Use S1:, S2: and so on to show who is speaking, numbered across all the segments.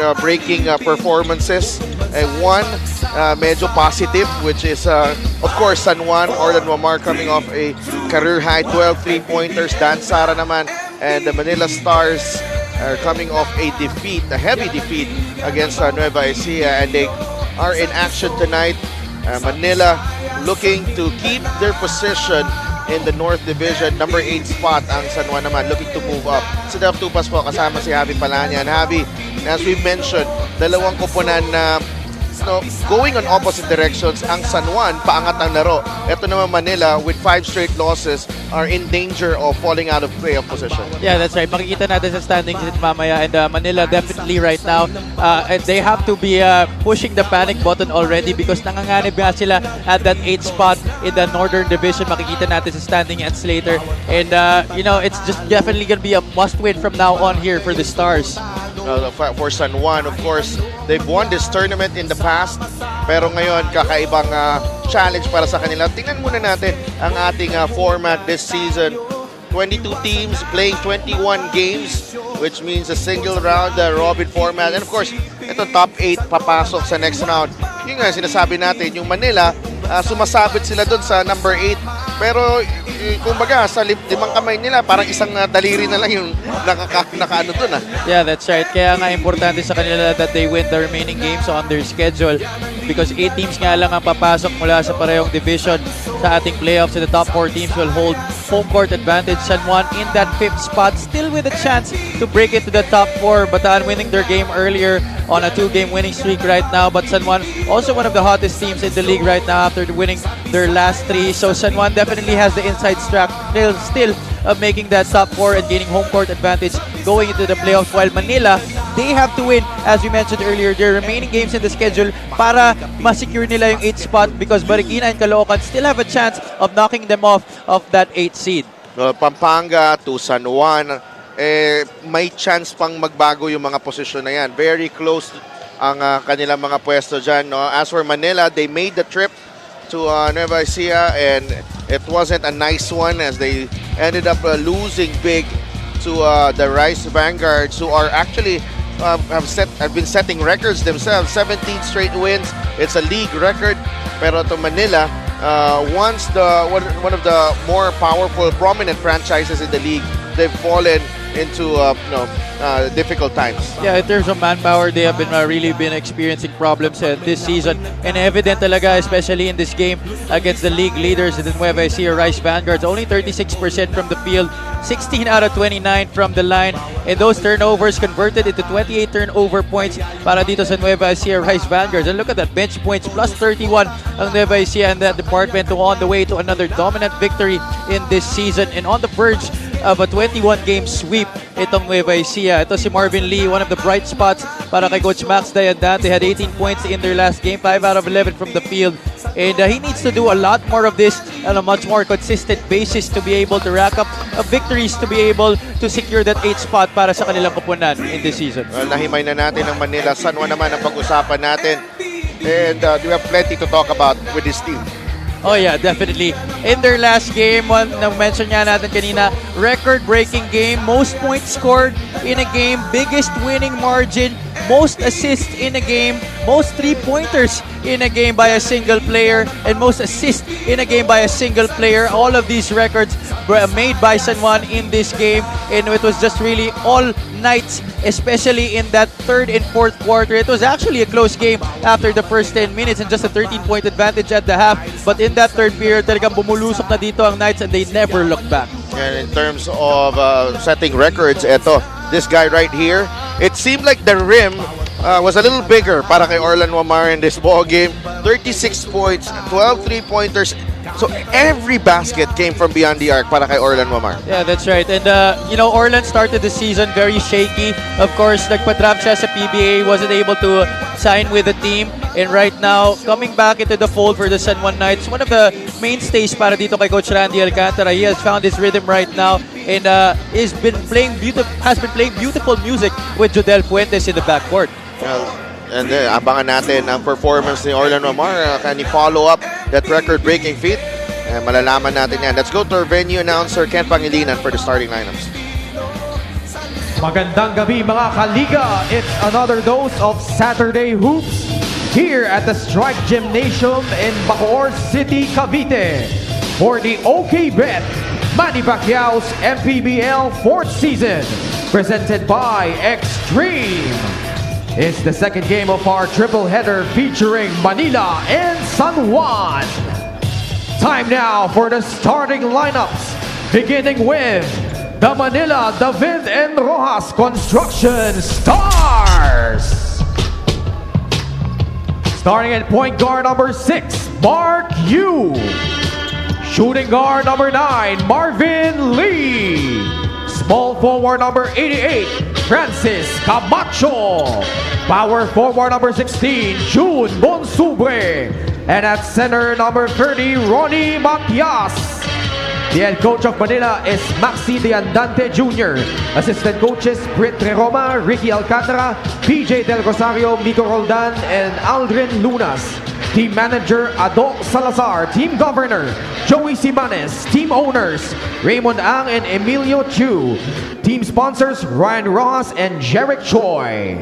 S1: record-breaking performances. One medyo positive, which is, of course, San Juan, Orlan Wamar coming off a career-high 12 3-pointers. Dan Sara naman and the Manila Stars are coming off a defeat, a heavy defeat against Nueva Ecija, and they are in action tonight. Manila looking to keep their position in the North Division. Number 8 spot ang San Juan naman looking to move up. Sa Def Tupas po kasama si Javi Palanya. And Javi, as we mentioned, dalawang koponan na going on opposite directions. Ang San Juan, paangat ang laro. Ito naman Manila, with 5 straight losses, are in danger of falling out of playoff position.
S2: Yeah, that's right. Makikita natin sa standings din mamaya. And Manila definitely right now, they have to be pushing the panic button already because nanganganib nga sila at that 8th spot in the Northern Division. Makikita natin sa standing ads later. And, it's just definitely going to be a must-win from now on here for the Stars.
S1: For San Juan, of course, they've won this tournament in the past, pero ngayon kakaibang challenge para sa kanila. Tingnan muna natin ang ating format this season. 22 teams playing 21 games, which means a single round robin format. And of course, ito top 8 papasok sa next round. Yung nga sinasabi natin, yung Manila, sumasabit sila doon sa number 8. Pero kumbaga sa limang kamay nila parang isang daliri na lang yung nakaano doon.
S2: Yeah, that's right. Kaya nga importante sa kanila that they win the remaining games on their schedule because 8 teams nga lang ang papasok mula sa parehong division sa ating playoffs, and the top 4 teams will hold home court advantage. San Juan in that 5th spot, still with a chance to break it to the top 4. Bataan winning their game earlier on a 2-game winning streak right now, but San Juan also one of the hottest teams in the league right now after winning their last 3. So San Juan definitely has the inside track still of making that top 4 and gaining home court advantage going into the playoffs, while Manila, they have to win, as we mentioned earlier, their remaining games in the schedule para ma-secure nila yung 8th spot because Marikina and Caloocan still have a chance of knocking them off of that 8th seed.
S1: Pampanga to San Juan, may chance pang magbago yung mga posisyon na yan. Very close ang kanilang mga pwesto dyan. No? As for Manila, they made the trip to Nueva Ecija, and it wasn't a nice one as they ended up losing big to the Rice Vanguards, who are actually have been setting records themselves. 17 straight wins. It's a league record. Pero to Manila, once one of the more powerful, prominent franchises in the league, they've fallen into difficult times.
S2: Yeah, in terms of manpower, they have been really been experiencing problems this season, and evident talaga, especially in this game against the league leaders, the Nueva Ecija Rice Vanguards. Only 36% from the field, 16 out of 29 from the line, and those turnovers converted into 28 turnover points para dito sa Nueva Ecija Rice Vanguards. And look at that, bench points plus 31 ang Nueva Ecija and that department on the way to another dominant victory in this season, and on the verge of a 21-game sweep itong Nueva Ecija. Ito si Marvin Lee, one of the bright spots para kay Coach Max Dayandan. They had 18 points in their last game, 5 out of 11 from the field. And he needs to do a lot more of this on a much more consistent basis to be able to rack up victories to be able to secure that 8th spot para sa kanilang koponan in this season.
S1: Well, nahimay na natin ang Manila. San Juan naman ang pag-usapan natin. And we have plenty to talk about with this team.
S2: Oh yeah, definitely. In their last game, na-mention nga natin kanina, record-breaking game, most points scored in a game, biggest winning margin, most assists in a game, most 3-pointers in a game by a single player, and most assists in a game by a single player. All of these records were made by San Juan in this game, and it was just really all nights, especially in that 3rd and 4th quarter. It was actually a close game after the first 10 minutes and just a 13-point advantage at the half. But in that 3rd period, talagang bumulusok na dito ang Knights and they never looked back.
S1: And in terms of setting records, this guy right here, it seemed like the rim was a little bigger para kay Orlan Wamar in this ball game. 36 points, 12 3-pointers. So every basket came from beyond the arc para kay Orlan Wamar.
S2: Yeah, that's right. And Orlan started the season very shaky. Of course, nagpa-drop siya sa PBA, wasn't able to sign with the team. And right now, coming back into the fold for the San Juan Knights, one of the mainstays para dito kay Coach Randy Alcantara. He has found his rhythm right now and has been playing beautiful music with Jodel Fuentes in the backcourt.
S1: Well, and abangan natin ang performance ni Orlan Wamar. Can he follow up that record-breaking feat? Malalaman natin yan. Let's go to our venue announcer, Ken Pangilinan, for the starting lineups.
S3: Magandang gabi mga kaliga. It's another dose of Saturday Hoops here at the Strike Gymnasium in Bacoor City, Cavite for the OK Bet Manny Pacquiao's MPBL 4th season presented by Extreme. It's the second game of our triple header featuring Manila and San Juan. Time now for the starting lineups, beginning with the Manila David and Roxas Construction Stars. Starting at point guard number 6, Mark Yu. Shooting guard number 9, Marvin Lee. Small forward number 88, Francis Camacho. Power forward number 16, June Bonsubre. And at center number 30, Ronnie Matias. The head coach of Manila is Maxi De Andante Jr. Assistant coaches Brit Roma, Ricky Alcantara, PJ Del Rosario, Mico Roldan, and Aldrin Lunas. Team manager Ado Salazar. Team governor Joey Simanes. Team owners Raymond Ang and Emilio Chu. Team sponsors Ryan Rojas and Jerick Choi.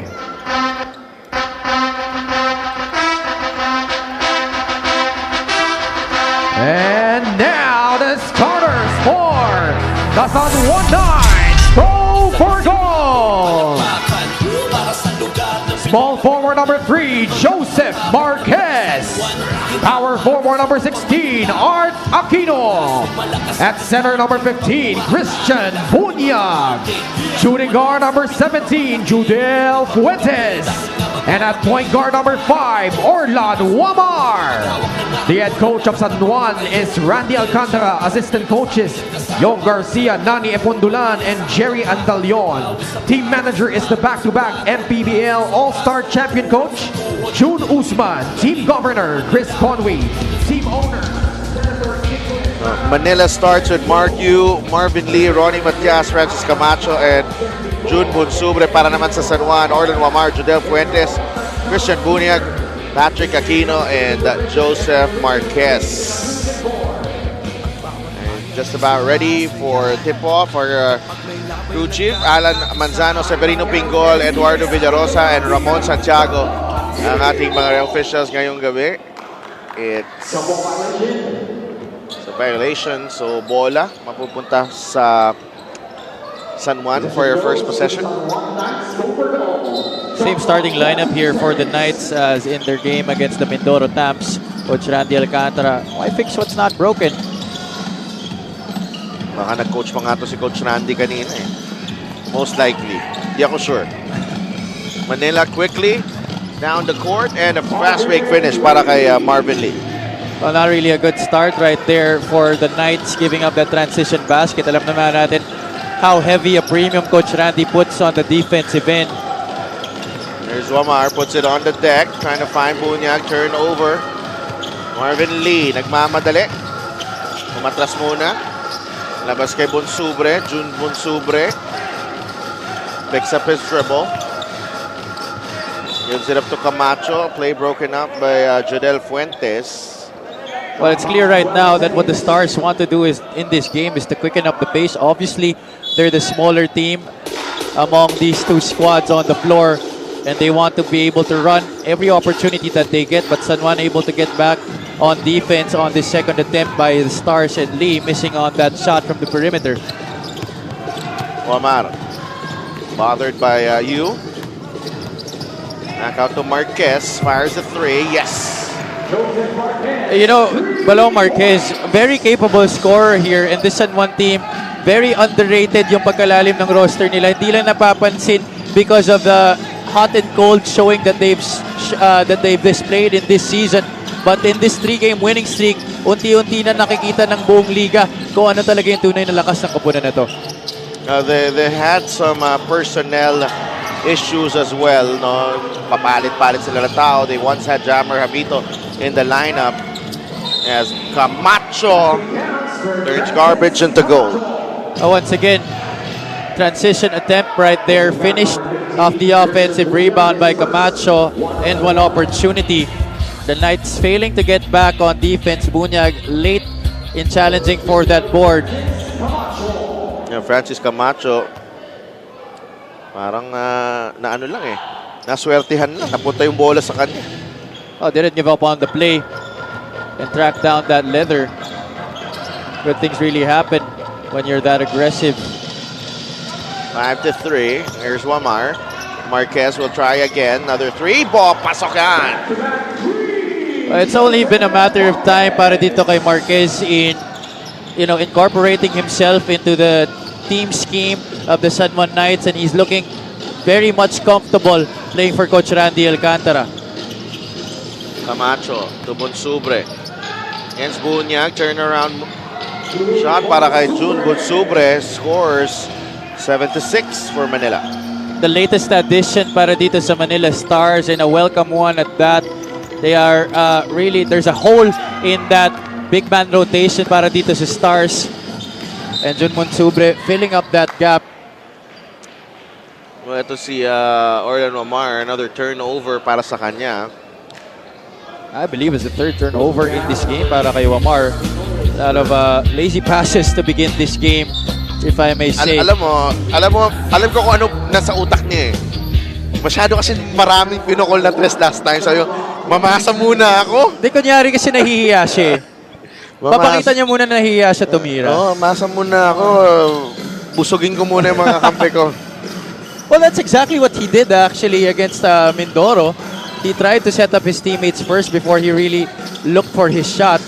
S3: And now the starters for the San Juan Knights. Go for goal! Small forward number 3, Joseph Marquez. Power forward number 16, Art Aquino. At center number 15, Christian Bunyag. Shooting guard number 17, Judel Fuentes. And at point guard number 5, Orlan Wamar. The head coach of San Juan is Randy Alcantara. Assistant coaches Yong Garcia, Nani Epondulan, and Jerry Antalion. Team manager is the back-to-back MPBL All-Star Champion coach June Usman. Team governor Chris Conway. Team owner
S1: Manila starts with Mark Yu, Marvin Lee, Ronnie Matias, Francis Camacho, and June Bonsubre. Para naman sa San Juan, Orlan Wamar, Judel Fuentes, Christian Bunyag, Patrick Aquino, and Joseph Marquez. And just about ready for tip-off. Our crew chief, Alan Manzano, Severino Pingol, Eduardo Villarosa, and Ramon Santiago. Ang ating mga officials ngayong gabi. It's a violation. So, bola mapupunta sa San Juan for your first possession.
S2: Same starting lineup here for the Knights as in their game against the Mindoro Tamps. Coach Randy Alcantara, why fix what's not broken?
S1: Baka nag-coach pa nga to si Coach Randy kanina eh. Most likely. Di ako sure. Manila quickly down the court and a fast break finish para kay Marvin Lee.
S2: Well, not really a good start right there for the Knights giving up that transition basket. Alam naman natin how heavy a premium Coach Randy puts on the defensive end.
S1: There's Wamar, puts it on the deck, trying to find Bunyag, turnover. Marvin Lee, nagmamadali. Umatras muna. Labas kay Bonsubre, June Bonsubre. Picks up his dribble. Gives it up to Camacho. Play broken up by Jodel Fuentes.
S2: Well, it's clear right now that what the Stars want to do is in this game is to quicken up the pace. Obviously, they're the smaller team among these two squads on the floor, and they want to be able to run every opportunity that they get. But San Juan able to get back on defense on the second attempt by the Stars, and Lee missing on that shot from the perimeter.
S1: Wamar, bothered by Yu. Back out to Marquez, fires a 3, yes.
S2: You know, Balong Marquez, very capable scorer here, and this San Juan team, very underrated yung pagkalalim ng roster nila. Hindi lang napapansin because of the hot and cold showing that they've displayed in this season. But in this 3-game winning streak, unti-unti na nakikita ng buong liga kung ano talaga yung tunay na lakas ng koponan na to.
S1: They had some personnel issues as well. No? Papalit-palit sila ng tao. They once had Jammer Habito in the lineup as Camacho turns garbage into goal.
S2: Once again, transition attempt right there, finished off the offensive rebound by Camacho, and one opportunity. The Knights failing to get back on defense. Bunyag late in challenging for that board.
S1: Francis Camacho Parang na ano lang eh. Naswertihan lang. Napunta yung bola sa kanya.
S2: Oh, didn't give up on the play and track down that leather. Good things really happen when you're that aggressive.
S1: 5-3. Here's Wamar. Marquez will try again. Another 3. Ball, pasok yan.
S2: It's only been a matter of time para dito kay Marquez in, incorporating himself into the team scheme of the San Juan Knights, and he's looking very much comfortable playing for Coach Randy Alcantara.
S1: Camacho to Bonsubre. Jens Bunyag, turnaround shot para kay June Bonsubre. Scores 7-6 for Manila.
S2: The latest addition para dito sa Manila Stars, and a welcome one at that. They are really, there's a hole in that big man rotation para dito sa Stars. And June Bonsubre filling up that gap.
S1: Well, ito si Orlan Omar, another turnover para sa kanya.
S2: I believe it's the third turnover in this game para kay Wamar. A lot of lazy passes to begin this game, if I may say.
S1: Alam ko kung ano nasa utak niya eh. Masyado kasi maraming pinukol na tres last time. Sabi ko, mamasa muna ako.
S2: Di kunyari kasi nahihiya siya eh. Papakita niya muna na nahihiya siya tumira.
S1: Oo, masa muna ako. Busugin ko muna yung mga kampe ko.
S2: Well, that's exactly what he did actually against Mindoro. He tried to set up his teammates first before he really looked for his shot.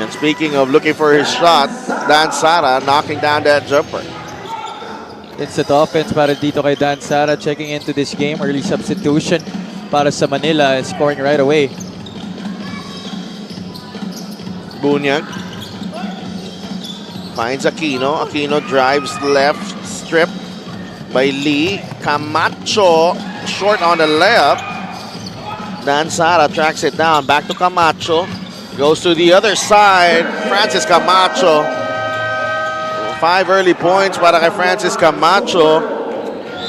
S1: And speaking of looking for his shot, Dan Sara knocking down that jumper.
S2: Instant offense para dito kay Dan Sara, checking into this game. Early substitution para sa Manila and scoring right away.
S1: Bunyag finds Aquino. Aquino drives left, strip by Lee. Camacho short on the layup. Dan Sara tracks it down. Back to Camacho. Goes to the other side. Francis Camacho. 5 early points para kay Francis Camacho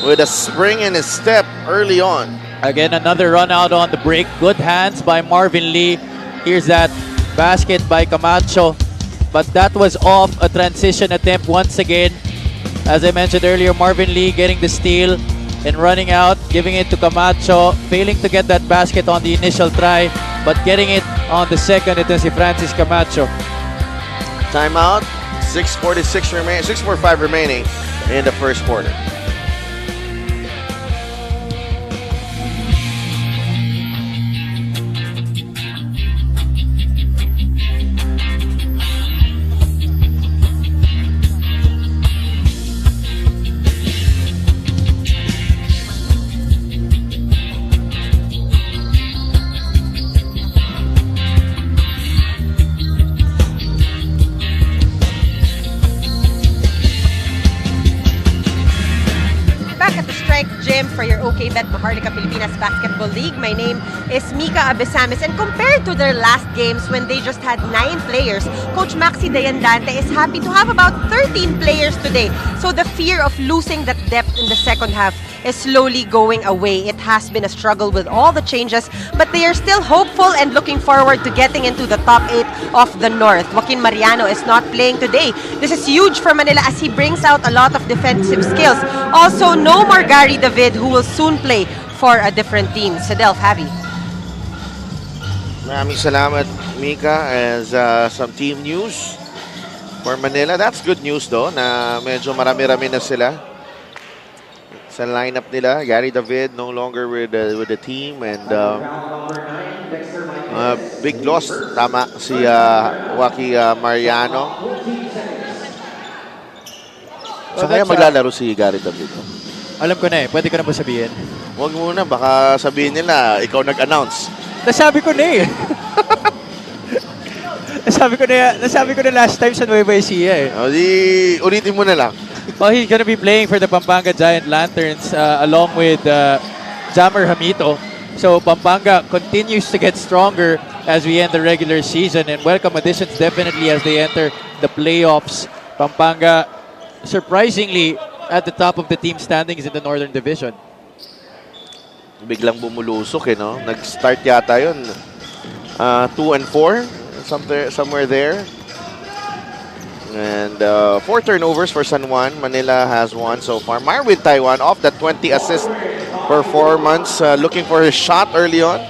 S1: with a spring in his step early on.
S2: Again, another run out on the break. Good hands by Marvin Lee. Here's that basket by Camacho. But that was off a transition attempt once again. As I mentioned earlier, Marvin Lee getting the steal and running out, giving it to Camacho, failing to get that basket on the initial try, but getting it on the second. Ito si Francis Camacho.
S1: Timeout. 6:45 remaining in the first quarter.
S4: For your OK Bet Maharlika Pilipinas Basketball League. My name is Mika Abesamis, and compared to their last games when they just had 9 players, Coach Maxi Dayandante is happy to have about 13 players today. So the fear of losing that depth in the second half is slowly going away. It has been a struggle with all the changes, but they are still hopeful and looking forward to getting into the top 8 of the North. Joaquin Mariano is not playing today. This is huge for Manila as he brings out a lot of defensive skills. Also, no more Gary David, who will soon play for a different team. Sadelf, Javi.
S1: Maraming salamat, Mika, as some team news for Manila. That's good news though, na medyo marami-rami na sila sa lineup nila. Gary David no longer with the team, and big loss. Tama si Joaquin Mariano. So kaya maglalaro si Gary David.
S2: Alam ko na eh. Pwede ko na ba sabihin?
S1: Huwag muna, baka sabihin nila ikaw nag-announce.
S2: Nasabi ko na eh. nasabi ko na last time sa Nueva Ecija eh.
S1: O di, ulitin mo na lang.
S2: Well, he's gonna be playing for the Pampanga Giant Lanterns along with Jammer Hamito. So Pampanga continues to get stronger as we end the regular season, and welcome additions definitely as they enter the playoffs. Pampanga surprisingly at the top of the team standings in the Northern Division.
S1: Biglang bumulusok eh, no? Nag-start yata yun 2-4, somewhere there. And 4 turnovers for San Juan. Manila has 1 so far. Marvin Taiwan off that 20 assist performance. Looking for his shot early on.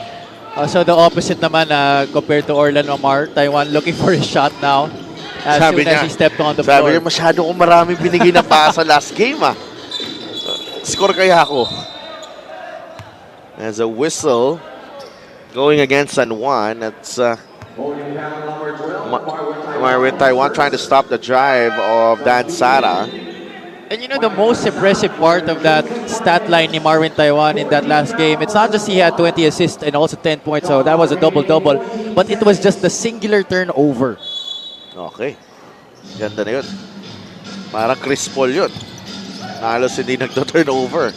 S2: So the opposite naman compared to Orlan Omar. Taiwan looking for his shot now. As
S1: Sabi
S2: soon as
S1: niya,
S2: he stepped on the
S1: Sabi niya,
S2: floor.
S1: masyado kong maraming binigay na pasa last game Score kaya ako. As a whistle going against San Juan. That's Marvin Taiwan trying to stop the drive of Dan Sara.
S2: And you know the most impressive part of that stat line ni Marvin Taiwan in that last game, it's not just he had 20 assists and also 10 points, so that was a double-double, but it was just the singular turnover.
S1: Okay. Ganda na yun. Parang Chris Paul yun. Halos hindi nagto-turnover.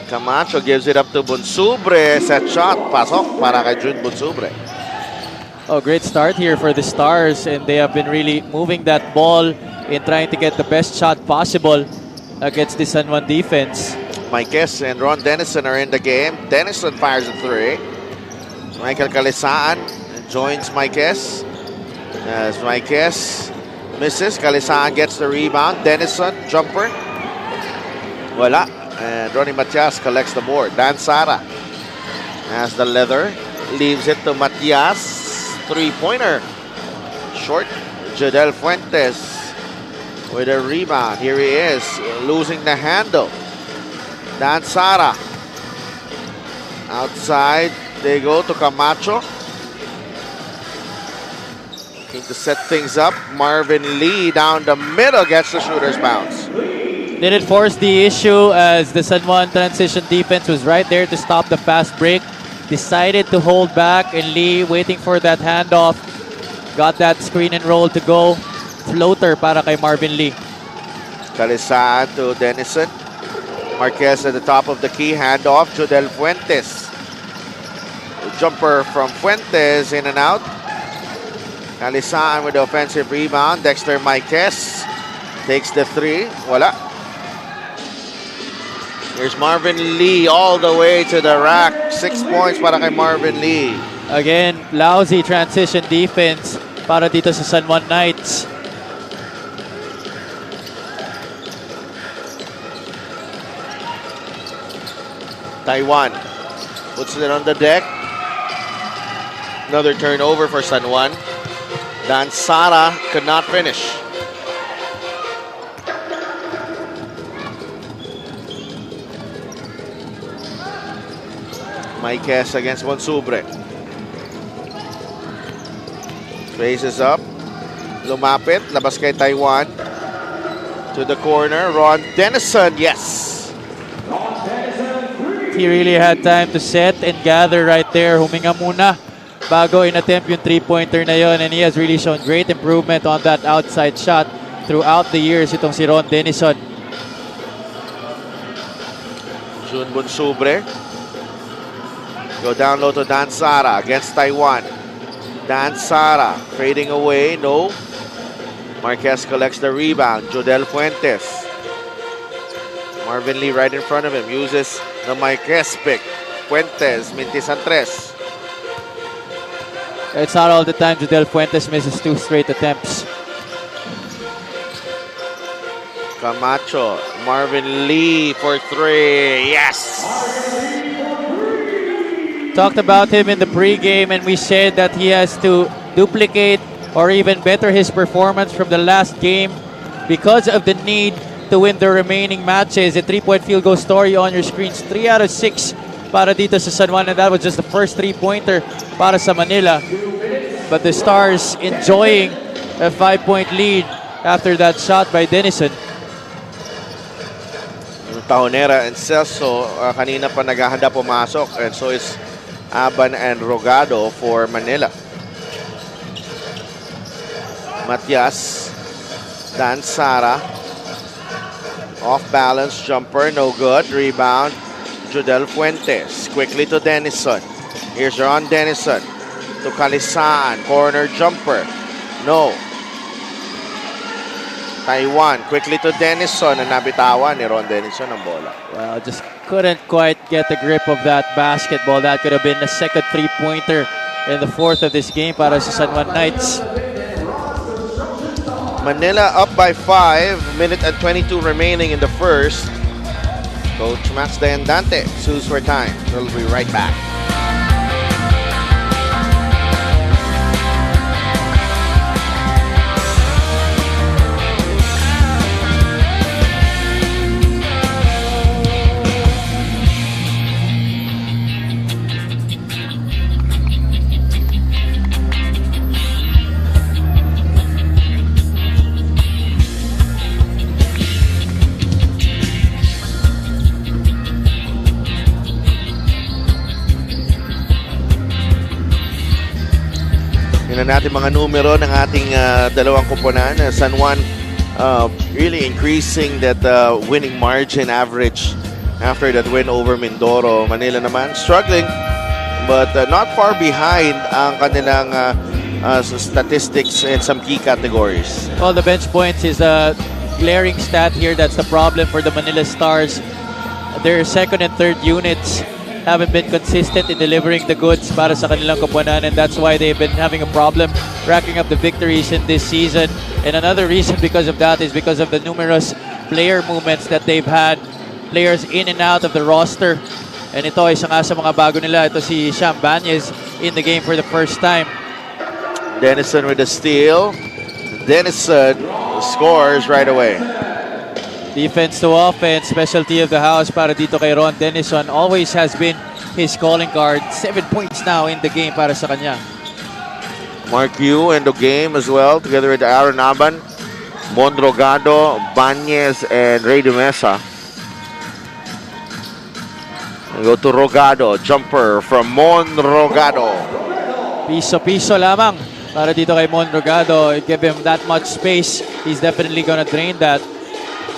S1: Camacho gives it up to Bonsubre. Set shot. Pasok para kay Jun Bonsubre.
S2: Oh, great start here for the Stars, and they have been really moving that ball in trying to get the best shot possible against the San Juan defense.
S1: Maikes and Ron Dennison are in the game. Dennison fires a 3. Michael Calisaan joins Maikes. As Maikes misses, Calisaan gets the rebound. Dennison, jumper. Wala. And Ronnie Matias collects the board. Dan Sara has the leather. Leaves it to Matias. 3-pointer. Short. Jadel Fuentes with a rebound. Here he is, losing the handle. Dan Sara. Outside, they go to Camacho. Looking to set things up. Marvin Lee down the middle gets the shooter's bounce.
S2: Didn't force the issue as the San Juan transition defense was right there to stop the fast break. Decided to hold back, and Lee waiting for that handoff. Got that screen and roll to go. Floater para kay Marvin Lee.
S1: Calisaan to Dennison. Marquez at the top of the key. Handoff. Jodel Fuentes. The jumper from Fuentes in and out. Calisaan with the offensive rebound. Dexter Marquez takes the 3. Wala. Here's Marvin Lee all the way to the rack. 6 points para kay Marvin Lee.
S2: Again, lousy transition defense para dito sa San Juan Knights.
S1: Taiwan puts it on the deck. Another turnover for San Juan. Dan Sara could not finish. Maikes against Bonsubre. Raises up. Lumapit. Labas kay Taiwan. To the corner. Ron Dennison. Yes.
S2: He really had time to set and gather right there. Huminga muna bago in-attempt yung 3-pointer na yon, and he has really shown great improvement on that outside shot throughout the years itong si Ron Dennison.
S1: Jun Bonsubre. Go down low to Dan Sara against Taiwan. Dan Sara fading away. No. Marquez collects the rebound. Jodel Fuentes. Marvin Lee right in front of him. Uses the Marquez pick. Fuentes mintis ang 3.
S2: It's not all the time Jodel Fuentes misses 2 straight attempts.
S1: Camacho. Marvin Lee for 3. Yes.
S2: Talked about him in the pregame, and we said that he has to duplicate or even better his performance from the last game because of the need to win the remaining matches. A 3-point field goal story on your screens. 3 out of 6 para dito sa San Juan, and that was just the first 3-pointer para sa Manila. But the Stars enjoying a 5-point lead after that shot by Dennison.
S1: Tahonera and Celso kanina pa naghahanda pumasok, and so is Aban and Rogado for Manila. Matias. Dan Sara. Off balance jumper, no good. Rebound. Jodel Fuentes. Quickly to Dennison. Here's Ron Dennison. To Calisaan. Corner jumper. No. Taiwan. Quickly to Dennison. And nabitawan ni Ron Dennison ang bola.
S2: Well, just couldn't quite get the grip of that basketball. That could have been the second 3-pointer in the 4th of this game para sa San Juan Knights.
S1: Manila up by 5, minute and 22 remaining in the first. Coach Max Dayandante sues for time. We'll be right back. Natin mga numero ng ating dalawang koponan. San Juan really increasing that winning margin average after that win over Mindoro. Manila naman struggling but not far behind ang kanilang statistics in some key categories.
S2: Well, the bench points is a glaring stat here. That's the problem for the Manila Stars. Their second and third units haven't been consistent in delivering the goods para sa kanilang koponan, and that's why they've been having a problem racking up the victories in this season. And another reason because of that is because of the numerous player movements that they've had, players in and out of the roster. And ito ay isa nga sa mga bago nila. Ito si Sham Banyes in the game for the first time.
S1: Dennison with a steal. Dennison scores right away.
S2: Defense to offense, specialty of the house para dito kay Ron Dennison. Always has been his calling card. 7 points now in the game para sa kanya.
S1: Mark Yu in the game as well, together with Aaron Aban, Monrogado, Banyes, and Ray de Mesa. We go to Rogado, jumper from Monrogado.
S2: Piso-piso lamang para dito kay Monrogado. Give him that much space, he's definitely gonna drain that.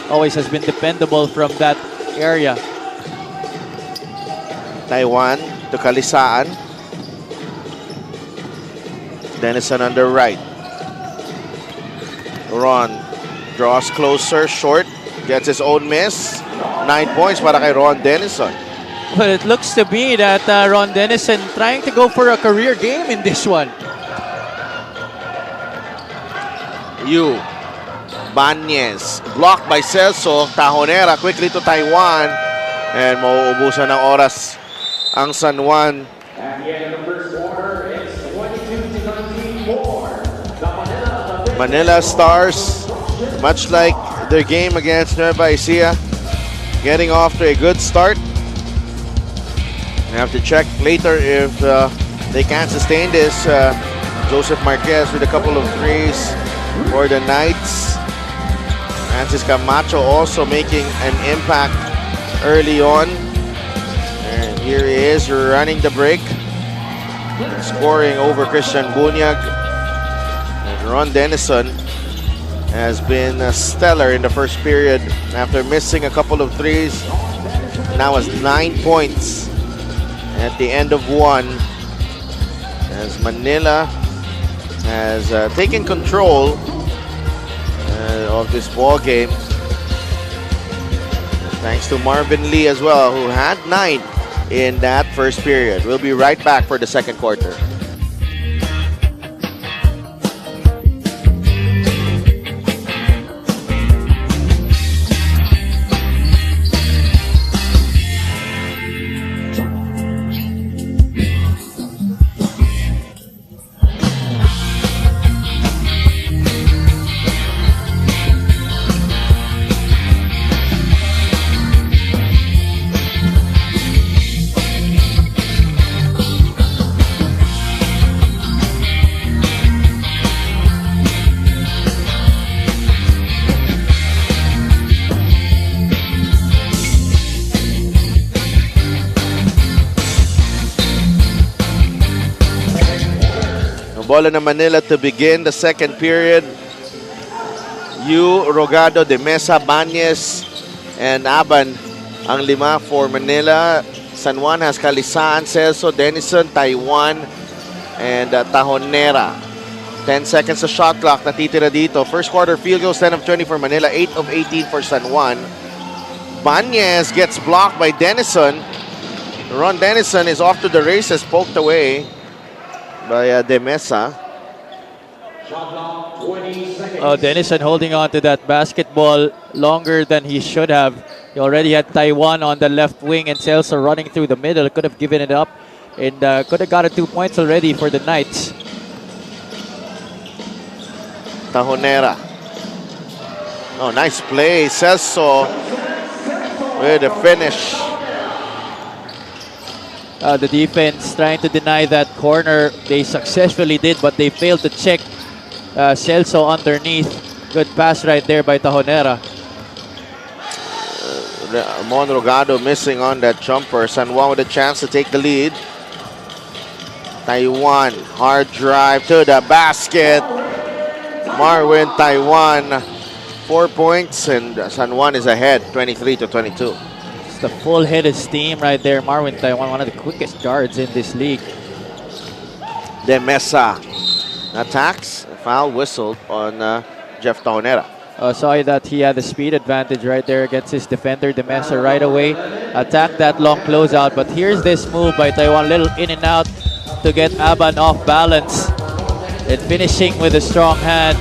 S2: Always has been dependable from that area.
S1: Taiwan to Kalisaan. Dennison on the right. Ron draws closer, short, gets his own miss. 9 points para kay Ron Dennison.
S2: But it looks to me that Ron Dennison trying to go for a career game in this one.
S1: Banyes, blocked by Celso. Tajonera quickly to Taiwan. And mauubusan ng oras ang San Juan.
S3: At the end of the first quarter, it's 22-19 for the
S1: Manila Stars, much like their game against Nueva Ecija, getting off to a good start. We have to check later if they can sustain this. Joseph Marquez with a couple of threes for the Knights. Francis Camacho also making an impact early on. And here he is running the break, scoring over Christian Bunyag. And Ron Dennison has been stellar in the first period after missing a couple of threes. Now has 9 points at the end of one, as Manila has taken control of this ball game, thanks to Marvin Lee as well, who had 9 in that first period. We'll be right back for the second quarter. Bola ng Manila to begin the second period. Rogado, De Mesa, Banyes, and Aban ang lima for Manila. San Juan has Kalisaan, Celso, Dennison, Taiwan, and Tajonera. 10 seconds sa shot clock natitira dito. First quarter field goals, 10 of 20 for Manila, 8 of 18 for San Juan. Banyes gets blocked by Dennison. Ron Dennison is off to the races, poked away by De Mesa.
S2: Oh, Denison holding on to that basketball longer than he should have. He already had Taiwan on the left wing and Celso running through the middle. Could have given it up and could have got 2 points already for the Knights.
S1: Tahonera. Oh, nice play. Celso with a finish.
S2: The defense trying to deny that corner. They successfully did, but they failed to check Celso underneath. Good pass right there by Tahonera.
S1: Mon Rogado missing on that jumper. San Juan with a chance to take the lead. Taiwan, hard drive to the basket. Marvin Taiwan, 4 points, and San Juan is ahead, 23-22.
S2: It's the full-headed steam right there. Marvin Taiwan, one of the quickest guards in this league.
S1: De Mesa attacks. Foul whistled on Jeff Tahonera.
S2: Saw that he had the speed advantage right there against his defender, De Mesa, right away. Attacked that long closeout, but here's this move by Taiwan. Little in and out to get Aban off balance. And finishing with a strong hand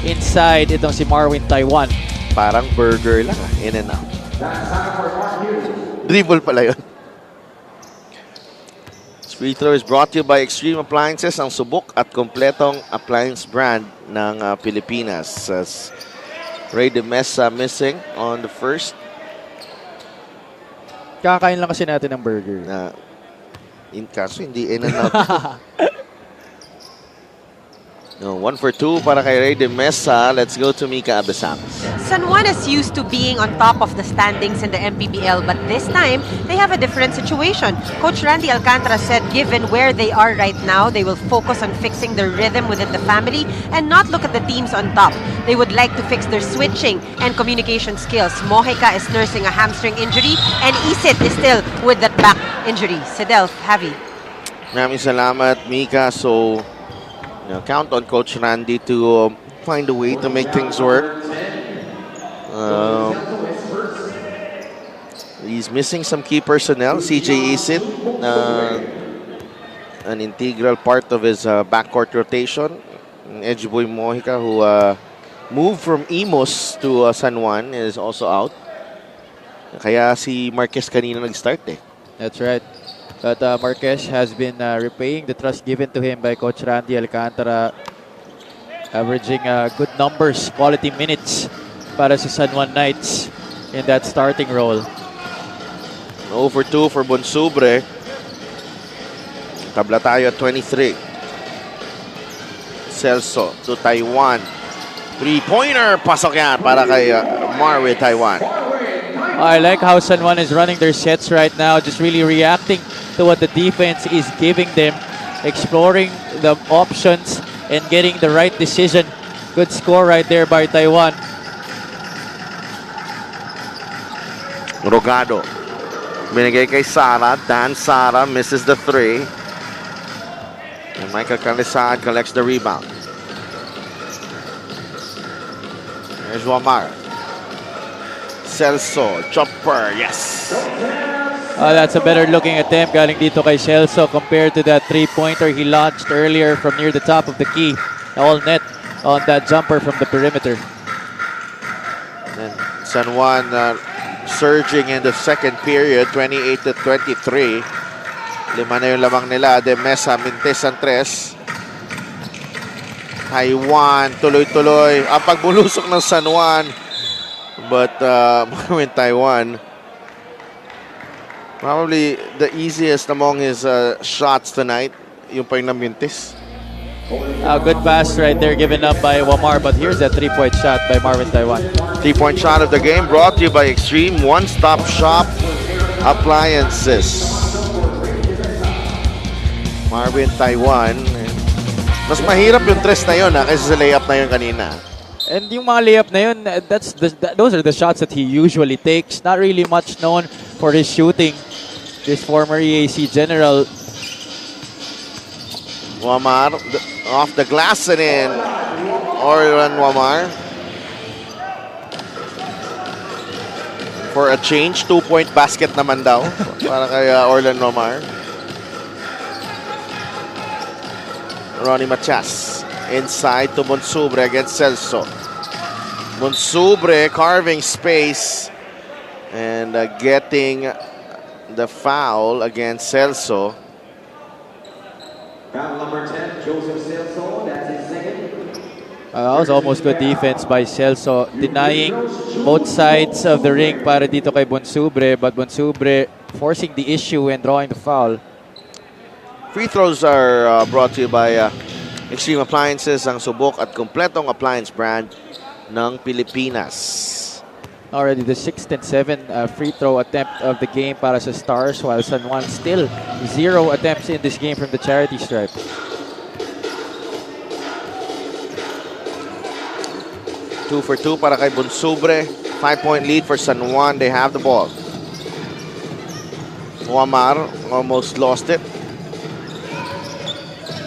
S2: inside, itong si Marvin Taiwan.
S1: Parang burger lang, in and out. Dribble pala yun. This free throw is brought to you by Extreme Appliances, ang subok at kompletong appliance brand ng Pilipinas. As Ray De Mesa missing on the first.
S2: Kakain lang kasi natin ng burger.
S1: Kaso hindi in and out. No, 1 for 2 para kay Ray De Mesa. Let's go to Mika Abesames.
S4: San Juan is used to being on top of the standings in the MPBL, but this time, they have a different situation. Coach Randy Alcantara said given where they are right now, they will focus on fixing their rhythm within the family and not look at the teams on top. They would like to fix their switching and communication skills. Mojica is nursing a hamstring injury and Isit is still with that back injury. Sedel, Javi.
S1: Maraming salamat, Mika. So, count on Coach Randy to find a way to make things work. He's missing some key personnel. CJ Isit, an integral part of his backcourt rotation. Edgeboy Mojica, who moved from Imos to San Juan, is also out. Kaya si Marquez kanina nag-start eh.
S2: That's right. But Marquez has been repaying the trust given to him by Coach Randy Alcantara, averaging good numbers, quality minutes para sa San Juan Knights in that starting role.
S1: 0 for 2 for Bonsubre. Tabla tayo at 23. Celso to Taiwan. Three-pointer. Pasok yan para kay Marvin Taiwan.
S2: I like how San Juan is running their sets right now, just really reacting to what the defense is giving them, exploring the options and getting the right decision. Good score right there by Taiwan.
S1: Rogado. Binigay kay Sara. Dan Sara misses the three. And Michael Calisad collects the rebound. There's Wamar. Celso. Chopper. Yes.
S2: That's a better looking attempt galing dito kay Celso compared to that three-pointer he launched earlier from near the top of the key. All net on that jumper from the perimeter.
S1: And San Juan surging in the second period, 28-23. Lima na yung lamang nila. De Mesa, Mintes ang tres. Taiwan, tuloy-tuloy. Ang pagbulusok ng San Juan. But Marvin Taiwan, probably the easiest among his shots tonight, yung pa yung Mintes.
S2: Good pass right there given up by Wamar, but here's that three-point shot by Marvin Taiwan.
S1: Three-point shot of the game brought to you by Extreme One-Stop Shop Appliances. Marvin Taiwan. Mas mahirap yung tres na yun kaysa sa layup na yun kanina.
S2: And yung mga layup na yun, those are the shots that he usually takes. Not really much known for his shooting. This former EAC general.
S1: Wamar off the glass and in. Orlan Wamar. For a change, 2-point basket naman daw para kay Orlan Wamar. Ronnie Matias. Inside to Bonsubre against Celso. Bonsubre carving space and getting the foul against Celso.
S3: Foul number 10, Joseph Celso. That's his second.
S2: That was almost good defense by Celso, denying both sides of the ring para dito kay Bonsubre, but Bonsubre forcing the issue and drawing the foul.
S1: Free throws are brought to you by Extreme Appliances, ang subok at kumpletong appliance brand ng Pilipinas.
S2: Already the 6th and 7th free throw attempt of the game para sa Stars, while San Juan still 0 attempts in this game from the charity stripe.
S1: Two for two para kay Bonsubre. 5-point lead for San Juan. They have the ball. Muammar almost lost it.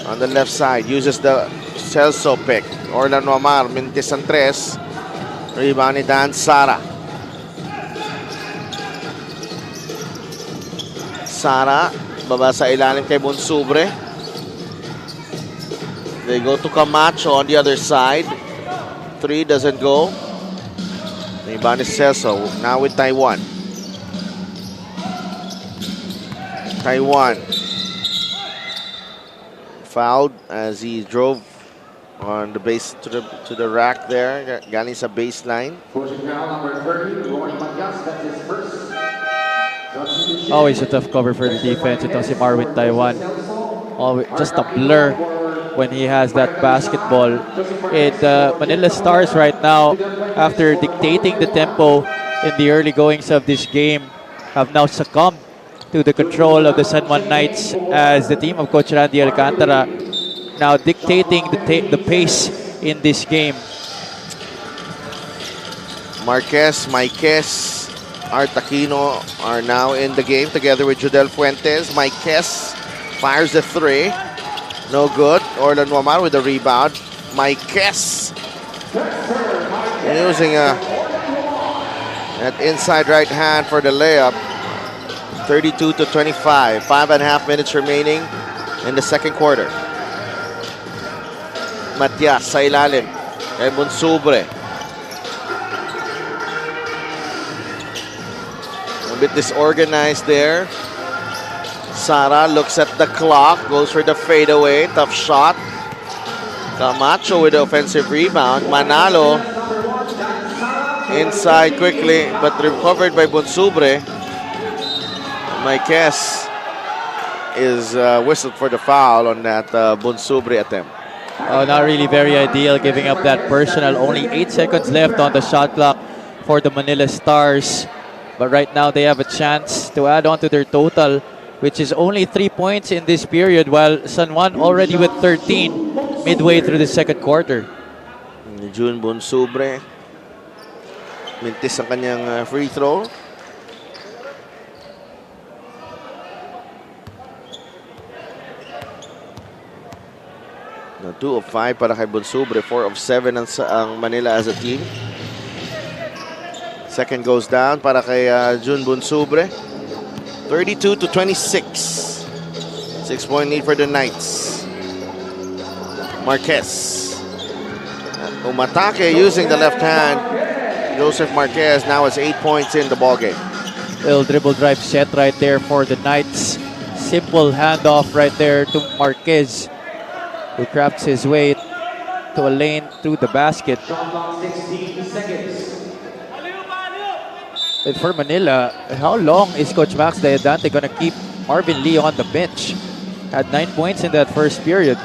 S1: On the left side, uses the Celso pick. Orlan Muammar, mintis ang tres. Rebound ni Dan Sara. Sara, baba sa ilalim kay Bonsubre. They go to Camacho on the other side. 3 doesn't go. Rebound is Celso. Now with Taiwan. Taiwan fouled as he drove on the base to the rack there. Galing sa baseline.
S3: Forcing foul number 30, Roy Matias. That's his first.
S2: Always a tough cover for the defense. Itong si Marvin Taiwan. Always just a blur when he has that basketball. And Manila Stars right now, after dictating the tempo in the early goings of this game, have now succumbed to the control of the San Juan Knights, as the team of Coach Randy Alcantara now dictating the pace in this game.
S1: Marquez, Art Aquino are now in the game together with Judel Fuentes. Marquez fires the three. No good. Orlan Muammar with the rebound. Marquez using that inside right hand for the layup. 32-25. 5.5 minutes remaining in the second quarter. Matias sa ilalim. Kay Bonsubre. A bit disorganized there. Sara looks at the clock, goes for the fadeaway. Tough shot. Camacho with the offensive rebound. Manalo inside quickly, but recovered by Bonsubre. Marquez is whistled for the foul on that Bonsubre attempt.
S2: Oh, not really very ideal, giving up that personal. Only 8 seconds left on the shot clock for the Manila Stars. But right now they have a chance to add on to their total, which is only 3 points in this period, while San Juan already with 13 midway through the second quarter.
S1: June Bonsubre, mintis ang kanyang free throw. No, 2 of 5 para kay Bonsubre, 4 of 7 ang Manila as a team. Second goes down para kay June Bonsubre. 32-26. 6-point lead for the Knights. Marquez. Umatake using the left hand. Joseph Marquez now has 8 points in the ballgame.
S2: Little dribble drive set right there for the Knights. Simple handoff right there to Marquez, who crafts his way to a lane through the basket.
S3: 16 seconds.
S2: And for Manila, how long is Coach Max Diadante going to keep Marvin Lee on the bench? Had 9 points in that first period.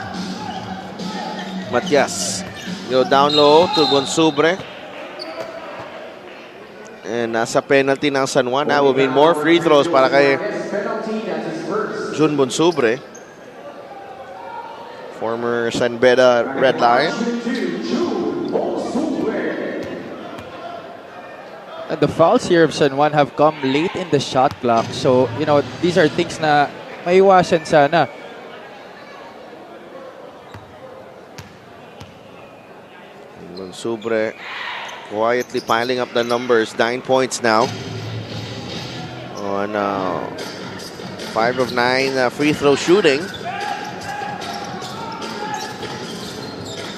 S1: Matias. Go down low to Bonsubre. And nasa penalty ng San Juan. That will mean more free throws para kay June Bonsubre. Former San Beda Red Lion.
S2: And the fouls here of San Juan have come late in the shot clock. So, you know, these are things na maiwasan sana.
S1: Bonsubre quietly piling up the numbers. 9 points now. On 5 of 9 free throw shooting.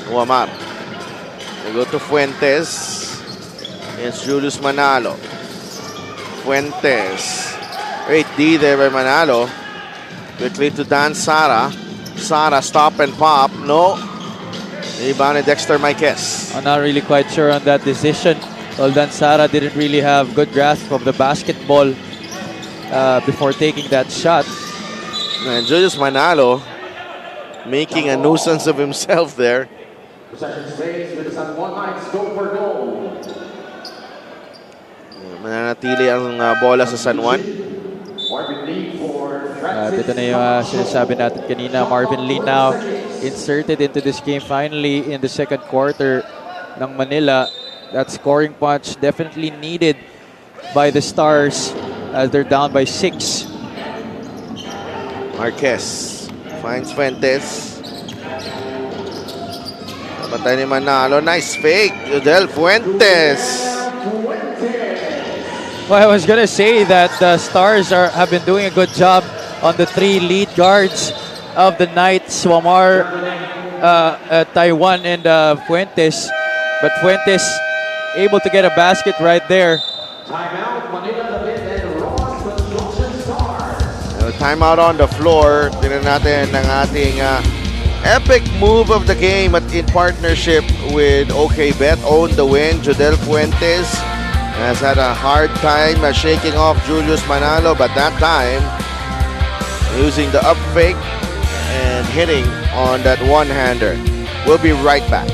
S1: Wamar. They go to Fuentes. It's Julius Manalo. Fuentes. Great D there by Manalo. Quickly to Dan Sara. Sara, stop and pop. No. Rebounded Dexter Marquez.
S2: I'm not really quite sure on that decision. Roldan Sara didn't really have good grasp of the basketball before taking that shot.
S1: And Julius Manalo making a nuisance of himself there.
S3: Possession stays with San Juan Knights. Go for goal.
S1: Mananatili ang bola sa San Juan.
S3: Marvin Lee for
S2: Dito na yung sinasabi natin kanina. Marvin Lee now inserted into this game finally in the second quarter ng Manila. That scoring punch definitely needed by the Stars as they're down by 6.
S1: Marquez finds Fuentes. Napatay ni Manalo. Nice fake. Yudel Fuentes.
S2: Well, I was gonna say that the Stars have been doing a good job on the 3 lead guards of the Knights, Wamar, Taiwan, and Fuentes. But Fuentes able to get a basket right there.
S3: timeout. Manila David and Roxas Stars.
S1: Timeout on the floor. Tingnan natin ang ating epic move of the game at in partnership with OKBet. Own the win. Judel Fuentes has had a hard time shaking off Julius Manalo, but that time using the up fake and hitting on that one-hander. We'll be right back.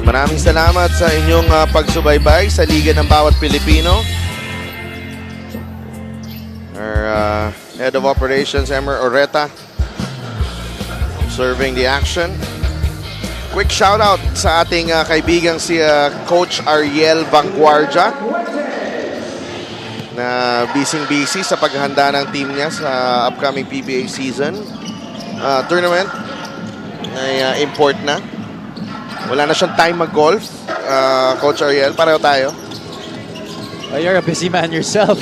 S1: Maraming salamat sa inyong pagsubaybay sa Liga ng Bawat Pilipino. Our Head of Operations, Emer Oreta, observing the action. Quick shout out sa ating kaibigang si Coach Ariel Vanguardia na busy sa paghahanda ng team niya sa upcoming PBA season. Tournament ay import na. Wala na siyang time mag-golf. Coach Ariel, pareho tayo.
S2: Oh, you're a busy man yourself.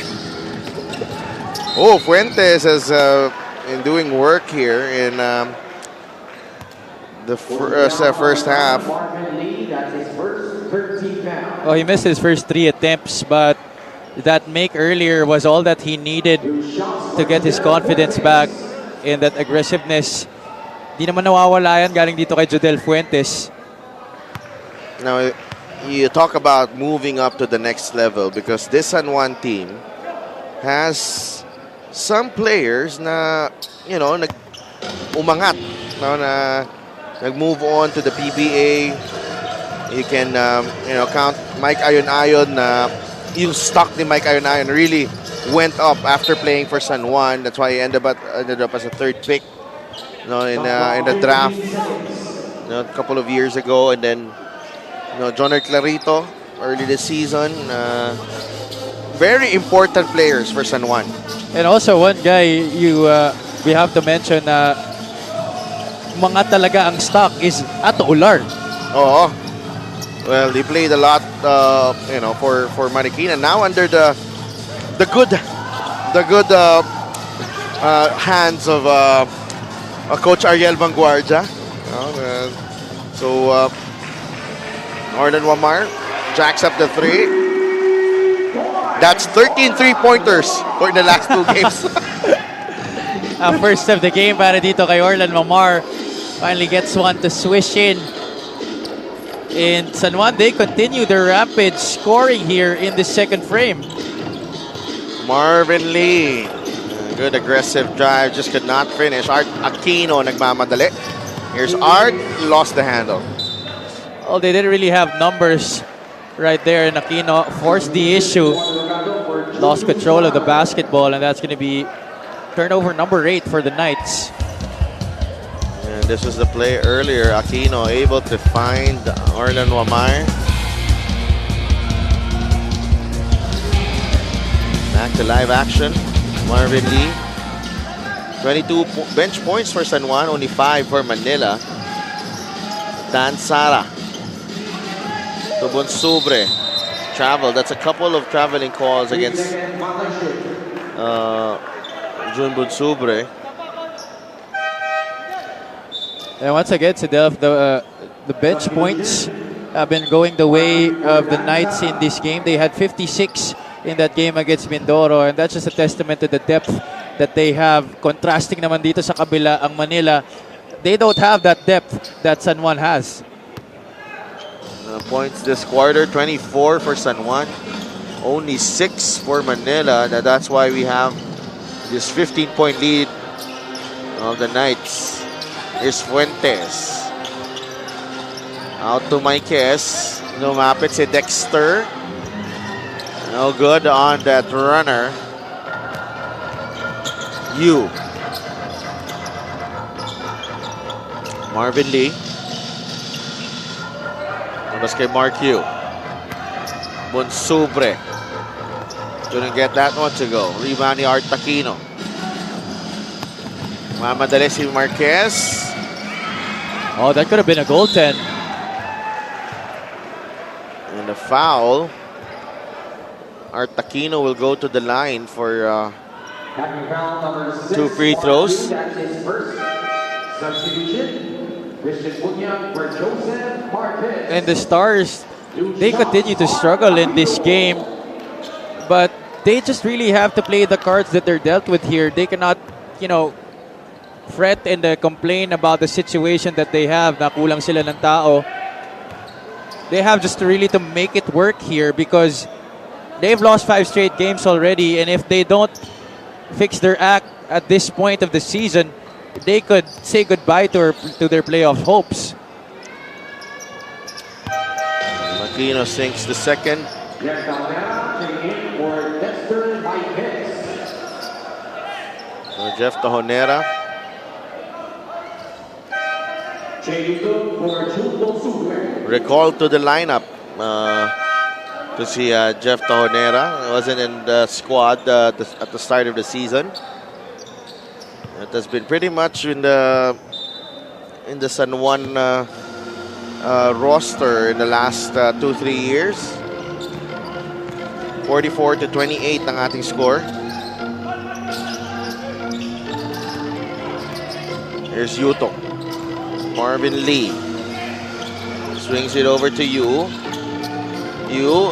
S1: Oh, Fuentes is in doing work here in the first half.
S3: Marvin Lee, that's his first 13 pounds.
S2: Oh, he missed his first 3 attempts, but that make earlier was all that he needed to get his confidence back and that aggressiveness. Di naman nawawala yan galing dito kay Judel Fuentes.
S1: Now, you talk about moving up to the next level because this San Juan team has some players na, you know, umangat, no, na nag-move on to the PBA. You can, count Mike Ayon-Ayon na yung stock ni Mike Ayon-Ayon really went up after playing for San Juan. That's why he ended up as a 3rd pick, in the draft, a couple of years ago, and then. Johnner Clarito early this season. Very important players for San Juan.
S2: And also one guy we have to mention na mga talaga ang stock is Ato Ular.
S1: Oo. Well, he played a lot for Marikina. Now under the good hands of Coach Ariel Vanguardia. Arden Wamar jacks up the 3. That's 13 3-pointers for the last 2 games.
S2: First of the game para dito kay Orlan Wamar. Finally gets one to swish in. In San Juan, they continue their rapid scoring here in the second frame.
S1: Marvin Lee. Good aggressive drive. Just could not finish. Art Aquino nagmamadali. Here's Art. Lost the handle.
S2: Oh, they didn't really have numbers right there, and Aquino forced the issue. lost control of the basketball, and that's going to be turnover number 8 for the Knights.
S1: And this was the play earlier. Aquino able to find Orlan Wamar. Back to live action. Marvin Lee. 22 bench points for San Juan, only 5 for Manila. Dan Sara to Bonsubre. Travel. That's a couple of traveling calls against Jun Bonsubre.
S2: And once again, Sidelf, the bench points have been going the way of the Knights in this game. They had 56 in that game against Mindoro, and that's just a testament to the depth that they have. Contrasting naman dito sa kabila ang Manila, they don't have that depth that San Juan has.
S1: Points this quarter, 24 for San Juan, only 6 for Manila. That's why we have this 15-point lead of the Knights. Is Fuentes. Out to Maiquez. Lumapit si Dexter. No good on that runner. Yu. Marvin Lee. Labas kay Mark Yu. Bonsubre. Couldn't get that one to go. Rebound ni Art Aquino. Mamadali si Marquez.
S2: Oh, that could have been a goaltend.
S1: And a foul. Art Aquino will go to the line for 2 free throws.
S2: And the Stars, they continue to struggle in this game, but they just really have to play the cards that they're dealt with here. They cannot, fret and complain about the situation that they have, na kulang sila ng tao. They have just really to make it work here because they've lost 5 straight games already, and if they don't fix their act at this point of the season, they could say goodbye to their playoff hopes.
S1: Aquino sinks the second. So Jeff Tajonera. Recall to the lineup to see Jeff Tajonera. Wasn't in the squad at the start of the season. It has been pretty much in the San Juan roster in the last 2-3 years. 44-28 ang ating score. Here's Yutok. Marvin Lee swings it over to Yu.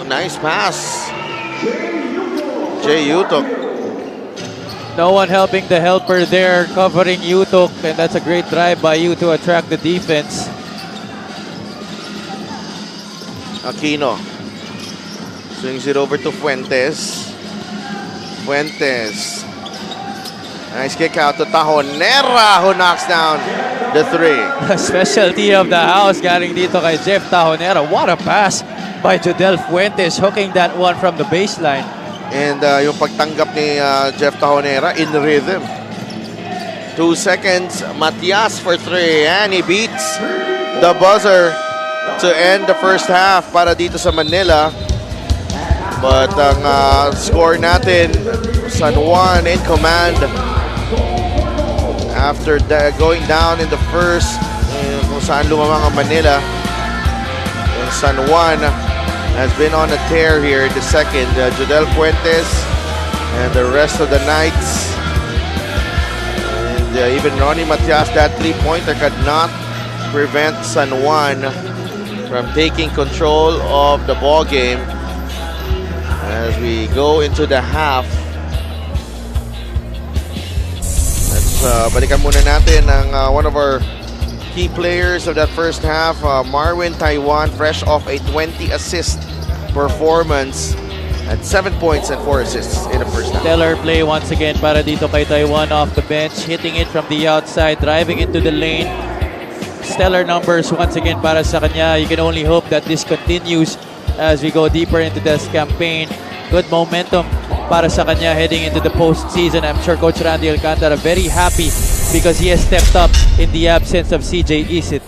S1: Nice pass. Jay Yutok.
S2: No one helping the helper there, covering Yutok, and that's a great drive by Yu to attract the defense.
S1: Aquino swings it over to Fuentes. Nice kick out to Tajonera, who knocks down the 3.
S2: The specialty of the house galing dito kay Jeff Tajonera. What a pass by Jodel Fuentes, hooking that one from the baseline.
S1: And yung pagtanggap ni Jeff Tajonera in rhythm. 2 seconds, Matias for 3, and he beats the buzzer to end the first half para dito sa Manila. But ang score natin, San Juan in command after going down in the first, kung saan lumamang ang Manila. And San Juan has been on a tear here in the second. Jodel Fuentes and the rest of the Knights. And even Ronnie Matias, that 3-pointer could not prevent San Juan from taking control of the ball game as we go into the half. Let's balikan muna natin ang one of our key players of that first half, Marwin Taiwan, fresh off a 20-assist performance at 7 points and 4 assists in the first half.
S2: Stellar play once again para dito kay Taiwan off the bench, hitting it from the outside, driving into the lane. Stellar numbers once again para sa kanya. You can only hope that this continues as we go deeper into this campaign. Good momentum para sa kanya heading into the postseason. I'm sure Coach Randy Alcantara very happy because he has stepped up in the absence of CJ Isit.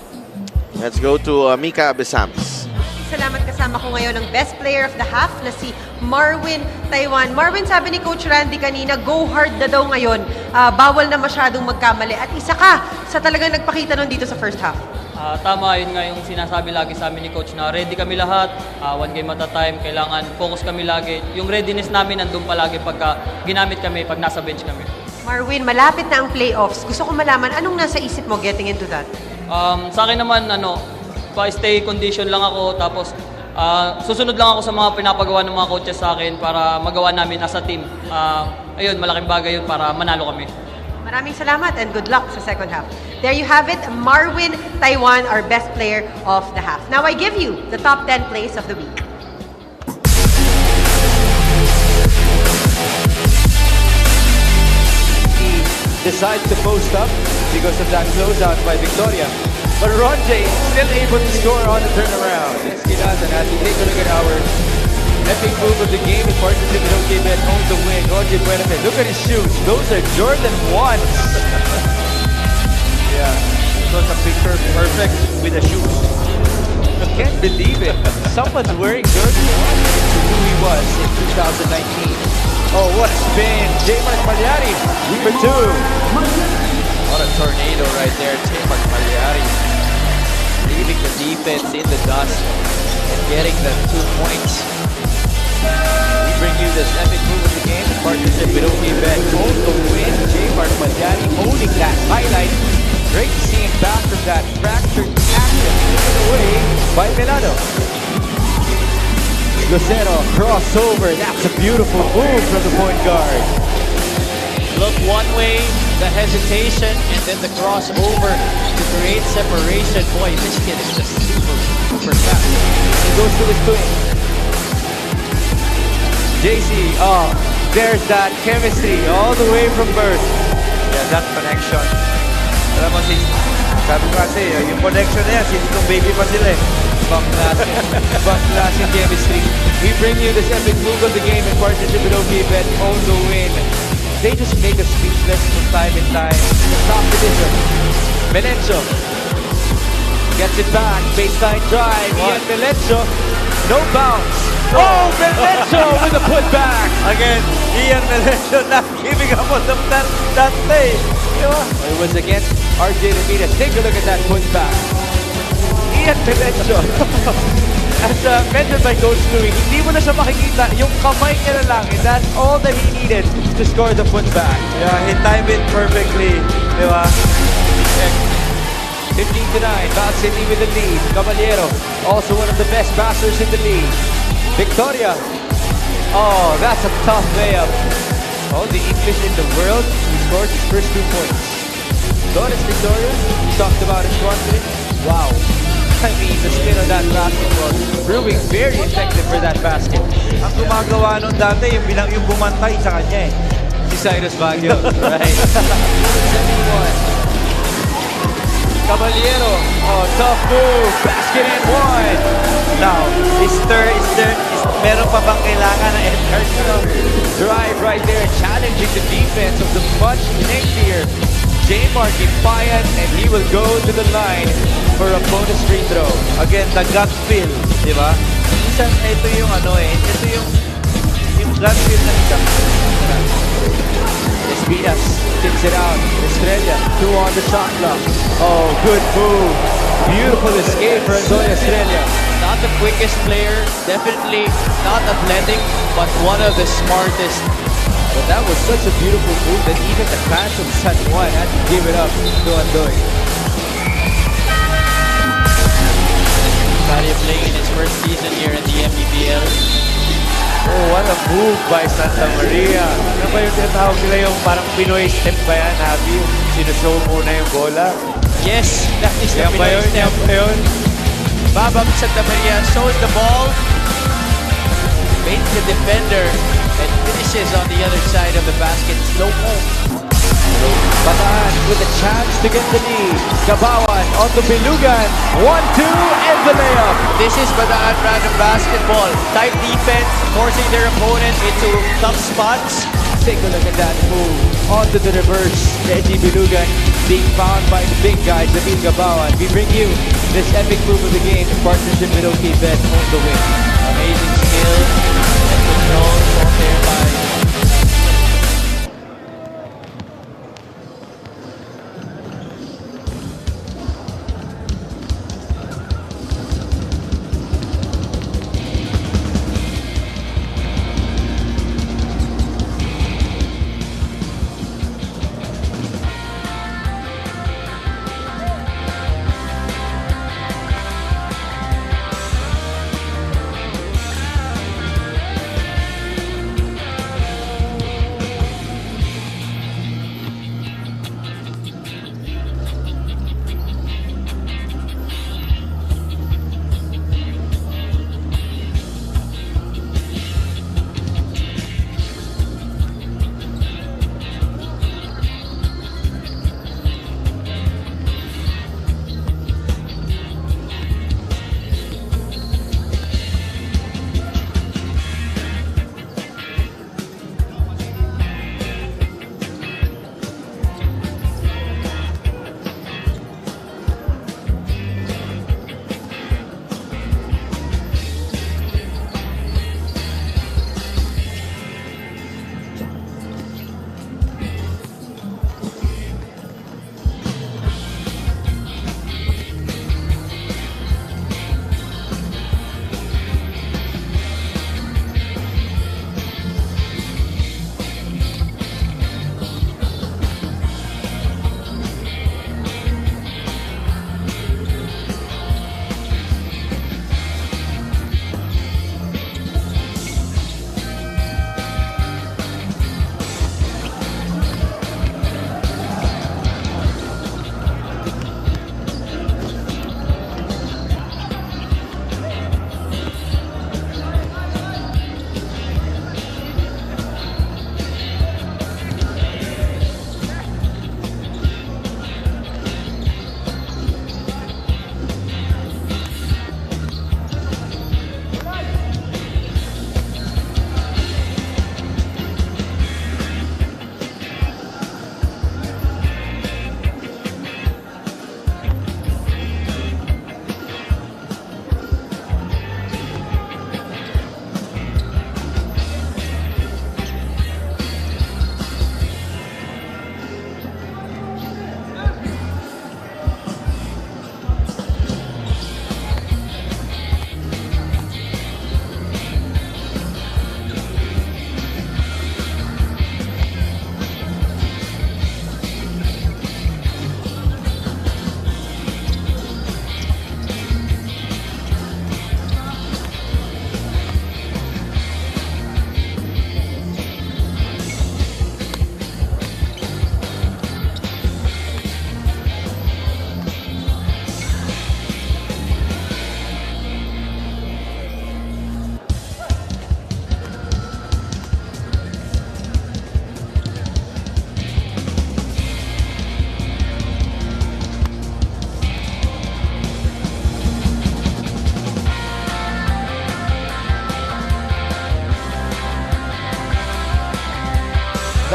S1: Let's go to Mika Abesamis.
S4: Salamat, kasama ko ngayon ang best player of the half na si Marvin Taiwan. Marvin, sabi ni Coach Randy kanina, go hard na daw ngayon. Bawal na masyadong magkamali. At isa ka sa talagang nagpakita nun dito sa first half.
S5: Tama, yun nga yung sinasabi lagi sa amin ni Coach na ready kami lahat, one game at a time, kailangan focus kami lagi. Yung readiness namin nandun palagi pagka ginamit kami, pag nasa bench kami.
S4: Marvin, malapit na ang playoffs. Gusto ko malaman, anong nasa isip mo getting into that?
S5: Sa akin naman, pa-stay condition lang ako, tapos susunod lang ako sa mga pinapagawa ng mga coaches sa akin para magawa namin as a team. Ayun, malaking bagay yun para manalo kami.
S4: Maraming salamat and good luck sa second half. There you have it, Marvin Taiwan, our best player of the half. Now I give you the top 10 plays of the week.
S3: He decides to post up because of that closeout by Victoria. But Ronjay still able to score on the turnaround. Yes, he does, and as we take a look at our epic move of the game in partnership with OKBet owns the win. Ronjay Buenafide. Look at his shoes. Those are Jordan 1s.
S6: Yeah, it was a picture perfect with the shoes.
S3: I can't believe it. Someone's wearing Jordan 1 to who he was in 2019. Oh, what a spin. J-Mark Magliari for 2.
S2: What a tornado right there. J-Mark Magliari leaving the defense in the dust and getting the 2 points.
S3: We bring you this epic move of the game in partnership with OKBet. Own the win. J-Mark Magliari owning that highlight. Great to see him back from that fractured action. Taken away by Milano. Lucero crossover. That's a beautiful move from the point guard.
S2: Look one way, the hesitation, and then the crossover to create separation. Boy, this kid is just super fast.
S3: He goes to his twin. JC, there's that chemistry all the way from birth.
S6: Yeah, that connection. Alam mo, sabi ko kasi, yung connection na yan, since itong baby pa sila eh.
S3: Bang-classing chemistry. We bring you this epic move of the game in partnership with OKBet. Own the win. They just make us speechless from time to time. The top division. Melencio gets it back. Baseline drive. Ian Melencio. No bounce. Oh, Melencio with a putback.
S6: Again, Ian Melencio not giving up on that play.
S3: It was against RJ Ramirez. Take a look at that putback. Ian Melencio. As mentioned by Coach Louie, hindi mo na siya makikita. Yung kamay niya na lang, and that's all that he needed to score the putback.
S6: Yeah, he timed it perfectly. Di ba?
S3: 15-9, Val City with the lead. Caballero, also one of the best passers in the league. Victoria. Oh, that's a tough layup. Oh, the English in the world. He scored his first 2 points. Notice Victoria. We talked about his confidence. Wow. I mean, the spin on that basket was proving very effective for that basket.
S6: Ang gumagawa nun dati, yung bumantay sa kanya eh.
S3: Si Cyrus Baguio, right? 71. Caballero, oh, tough move, basket and one.
S6: Now, meron pa bang kailangan na Edgar?
S3: Drive right there, challenging the defense of the much lengthier J-Mark Ipayan, and he will go to the line for a bonus free throw.
S6: Again, the gut feel, di ba? Minsan, ito yung gut feel na isang
S3: Espinas kicks it out. Estrella, 2 on the shot clock. Oh, good move. Beautiful escape for Antonio Estrella.
S2: Not the quickest player, definitely not athletic, but one of the smartest.
S3: But that was such a beautiful move that even the fans of San Juan had to give it up to Andoy.
S2: Mario playing in his first season here in the MPBL.
S6: Oh, what a move by Santa Maria. Ano ba yung tinatawag nila yung parang Pinoy step ba yan, Javi? Sinushow muna yung bola.
S2: Yes, that is the
S6: Yan ba
S2: Pinoy
S6: yun?
S2: step.
S6: Yan ba yun?
S2: Babam Santa Maria shows the ball, baits the defender, and finishes on the other side of the basket. Slow mo.
S3: Bataan with a chance to get the lead. Gabawan on the Bilugan. 1-2 and the layup.
S2: This is Badaan random basketball. Tight defense, forcing their opponent into tough spots.
S3: Take a look at that move. Onto the reverse. Reggie Bilugan being found by the big guy, David Gabawan. We bring you this epic move of the game in partnership with OK Bet. Own the win.
S2: Amazing skill and control shown there by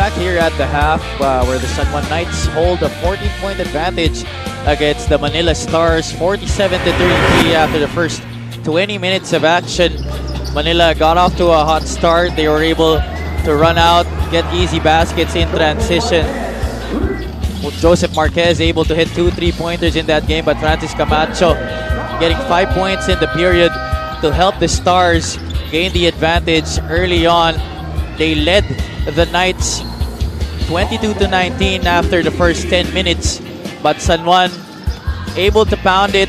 S2: back here at the half where the San Juan Knights hold a 14-point advantage against the Manila Stars, 47-33 after the first 20 minutes of action. Manila got off to a hot start. They were able to run out, get easy baskets in transition. Joseph Marquez able to hit 2 3-pointers in that game, but Francis Camacho getting 5 points in the period to help the Stars gain the advantage early on. They led the Knights 22-19 after the first 10 minutes, but San Juan able to pound it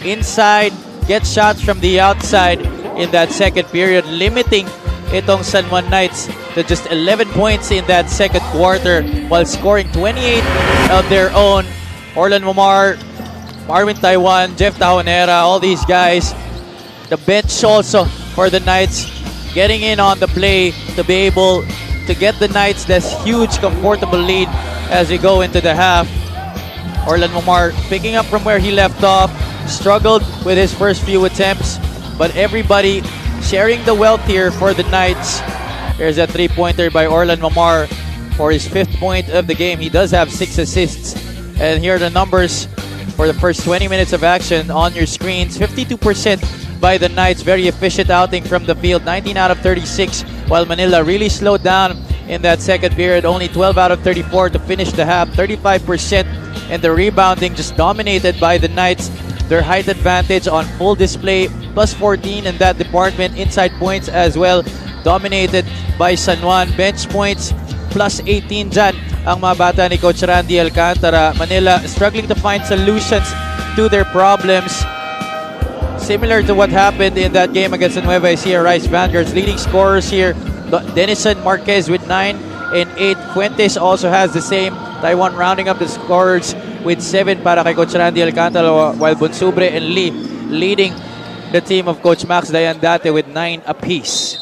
S2: inside, get shots from the outside in that second period, limiting itong San Juan Knights to just 11 points in that second quarter while scoring 28 of their own. Orlan Momar, Marvin Taiwan, Jeff Tajonera, all these guys. The bench also for the Knights getting in on the play to be able to get the Knights this huge, comfortable lead as we go into the half. Orlan Momar picking up from where he left off, struggled with his first few attempts, but everybody sharing the wealth here for the Knights. There's a three-pointer by Orlan Mamar for his 5th point of the game. He does have 6 assists. And here are the numbers for the first 20 minutes of action on your screens. 52% by the Knights. Very efficient outing from the field. 19 out of 36, while Manila really slowed down in that second period. Only 12 out of 34 to finish the half. 35%, and the rebounding just dominated by the Knights. Their height advantage on full display. Plus 14 in that department. Inside points as well, dominated by San Juan. Bench points, plus 18 dyan ang mga bata ni Coach Randy Alcantara. Manila struggling to find solutions to their problems. Similar to what happened in that game against the Nueva Ecija Rice Vanguards. Leading scorers here, Denison Marquez with 9 and 8. Fuentes also has the same. Taiwan rounding up the scorers with 7 para kay Coach Randy Alcantara, while Bonsubre and Lee leading the team of Coach Max Dayandate with 9 apiece.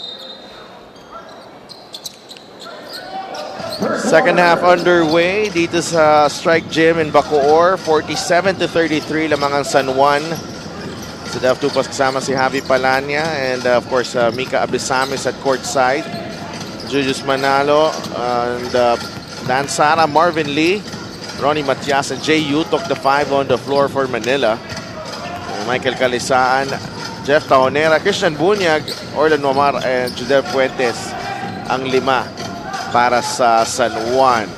S1: Second half underway dito sa Strike Gym in Bacoor. 47-33 lamang ang San Juan. Sa Def Tupas kasama si Javi Palania and of course Mika Abisamis at courtside. Julius Manalo and Dan Sara, Marvin Lee, Ronnie Matias and Jay Yu took the 5 on the floor for Manila. Michael Calisaan, Jeff Taonera, Christian Bunyag, Orlan Mamar and Judel Fuentes ang 5 para sa San Juan.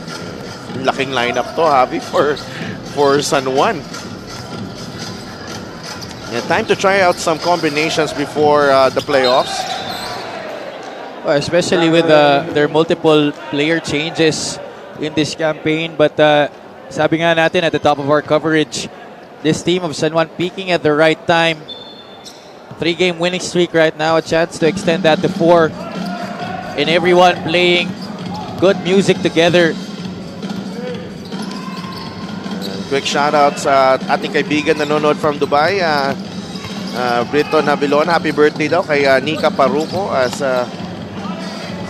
S1: Laking lineup to, Javi, for San Juan. Yeah, time to try out some combinations before the playoffs.
S2: Well, especially with their multiple player changes in this campaign. But sabi nga natin at the top of our coverage, this team of San Juan peaking at the right time. 3-game winning streak right now, a chance to extend that to 4. And everyone playing good music together.
S1: Quick shout-out sa ating kaibigan nanonood from Dubai. Brito Nabilon, happy birthday daw kay Nika Paruco as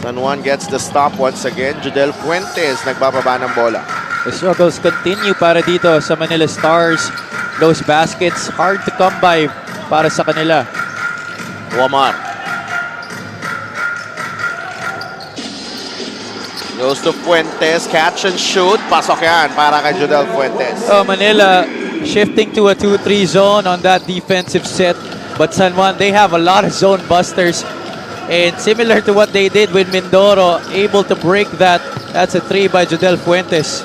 S1: San Juan gets the stop once again. Judel Fuentes nagbababa ng bola.
S2: The struggles continue para dito sa Manila Stars. Those baskets hard to come by para sa kanila.
S1: Wamar goes to Fuentes, catch and shoot. Pasok yan para kay Judel Fuentes.
S2: Manila shifting to a 2-3 zone on that defensive set. But San Juan, they have a lot of zone busters. And similar to what they did with Mindoro, able to break that. That's a 3 by Judel Fuentes.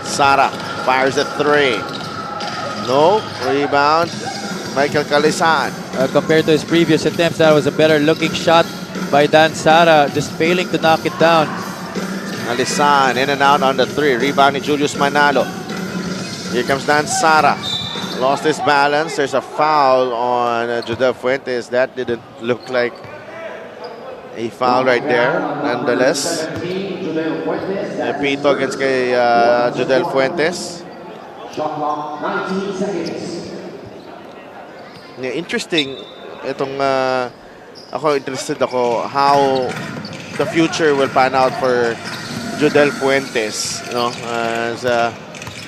S1: Sara fires a 3. No. Rebound. Michael Calisan.
S2: Compared to his previous attempts, that was a better looking shot by Dan Sara, just failing to knock it down.
S1: Calisan in and out on the 3. Rebound ni Julius Manalo. Here comes Dan Sara. Lost his balance. There's a foul on Judel Fuentes. That didn't look like a foul right there. Nonetheless, Pito against kay Judel Fuentes. Yeah, interesting itong interested ako how the future will pan out for Judel Fuentes, no? As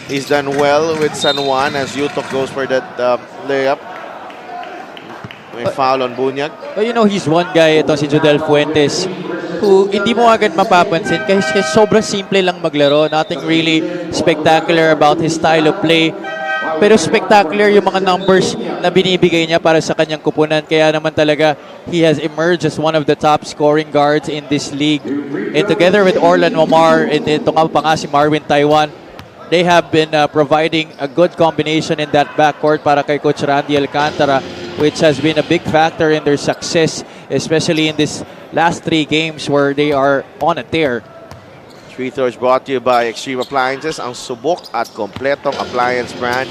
S1: he's done well with San Juan as Yutok goes for that layup. May foul on Bunyag.
S2: But you know, he's one guy, ito si Judel Fuentes, who hindi mo agad mapapansin kasi sobrang simple lang maglaro. Nothing really spectacular about his style of play. Pero spectacular yung mga numbers na binibigay niya para sa kanyang kupunan. Kaya naman talaga, he has emerged as one of the top scoring guards in this league. And together with Orlan Mamar and ito nga pa nga si Marvin Taiwan, they have been providing a good combination in that backcourt para kay Coach Randy Alcantara, which has been a big factor in their success, especially in this last 3 games where they are on a tear.
S1: Free throws brought to you by Extreme Appliances, ang subok at kompletong appliance brand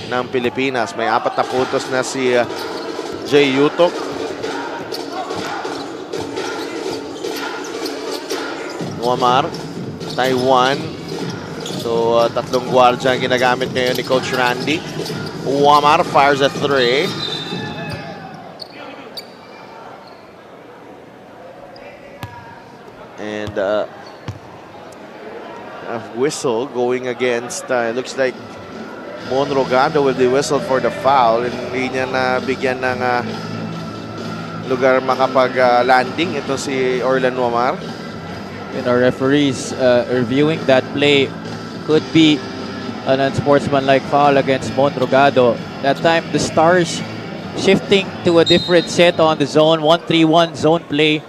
S1: ng Pilipinas. May 4 na puntos na si Jay Yutok. Wamar, Taiwan. So, 3 gwardiya ang ginagamit ngayon ni Coach Randy. Wamar fires a 3. And a whistle going against, looks like Monrogado will be whistled for the foul. Hindi niya na bigyan ng lugar makapag-landing ito si Orlan Wamar.
S2: And our referees reviewing that play, could be an unsportsmanlike foul against Monrogado. That time the Stars shifting to a different set on the zone, 1-3-1 zone play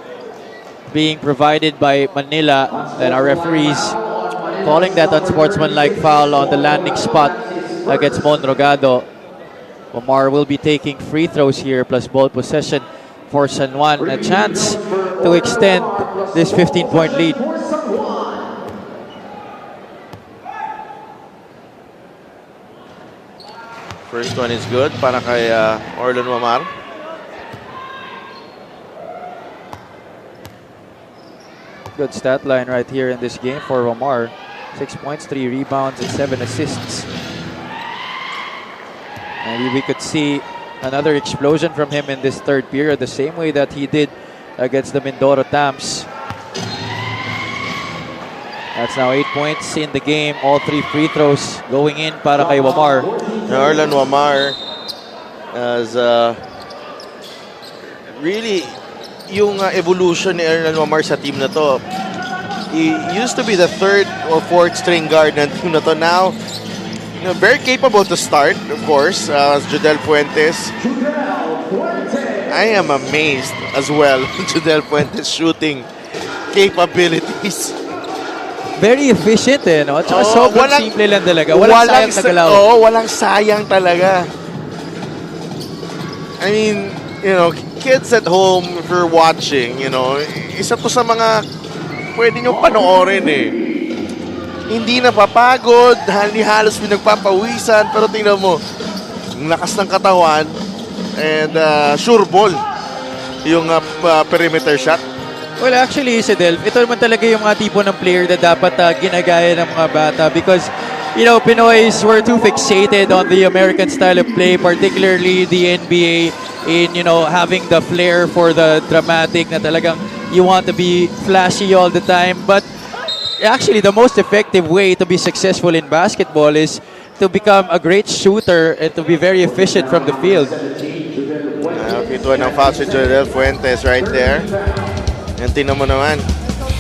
S2: being provided by Manila, and our referees calling that unsportsmanlike foul on the landing spot against Monrogado. Omar will be taking free throws here plus ball possession for San Juan. A chance to extend this 15-point lead.
S1: First one is good para kay Orlan Wamar.
S2: Good stat line right here in this game for Omar. 6 points, 3 rebounds, and 7 assists. Maybe we could see another explosion from him in this third period, the same way that he did against the Mindoro Tamps. That's now 8 points in the game. All 3 free throws going in para kay Wamar.
S1: Orlan Wamar as really yung evolution ni Orlan Wamar sa team na to. He used to be the third or fourth string guard ng team na to. Now, very capable to start, of course, as Judel Fuentes. I am amazed as well Judel Fuentes shooting capabilities.
S2: Very efficient no? At saka sobrang simple lang talaga. Walang sayang na galaw.
S1: Walang sayang talaga. I mean, kids at home, if you're watching, isa to sa mga pwede nyo panoorin Hindi napapagod, halos pinagpapawisan, pero tingnan mo, ang lakas ng katawan, and sure ball, yung perimeter shot.
S2: Well, actually, Isidel, ito naman talaga yung mga tipo ng player na dapat ginagaya ng mga bata because, Pinoys were too fixated on the American style of play, particularly the NBA, in, having the flair for the dramatic na talagang you want to be flashy all the time. But actually, the most effective way to be successful in basketball is to become a great shooter and to be very efficient from the field.
S1: Ito ng foul si Jodel Fuentes right there. And tingnan mo naman,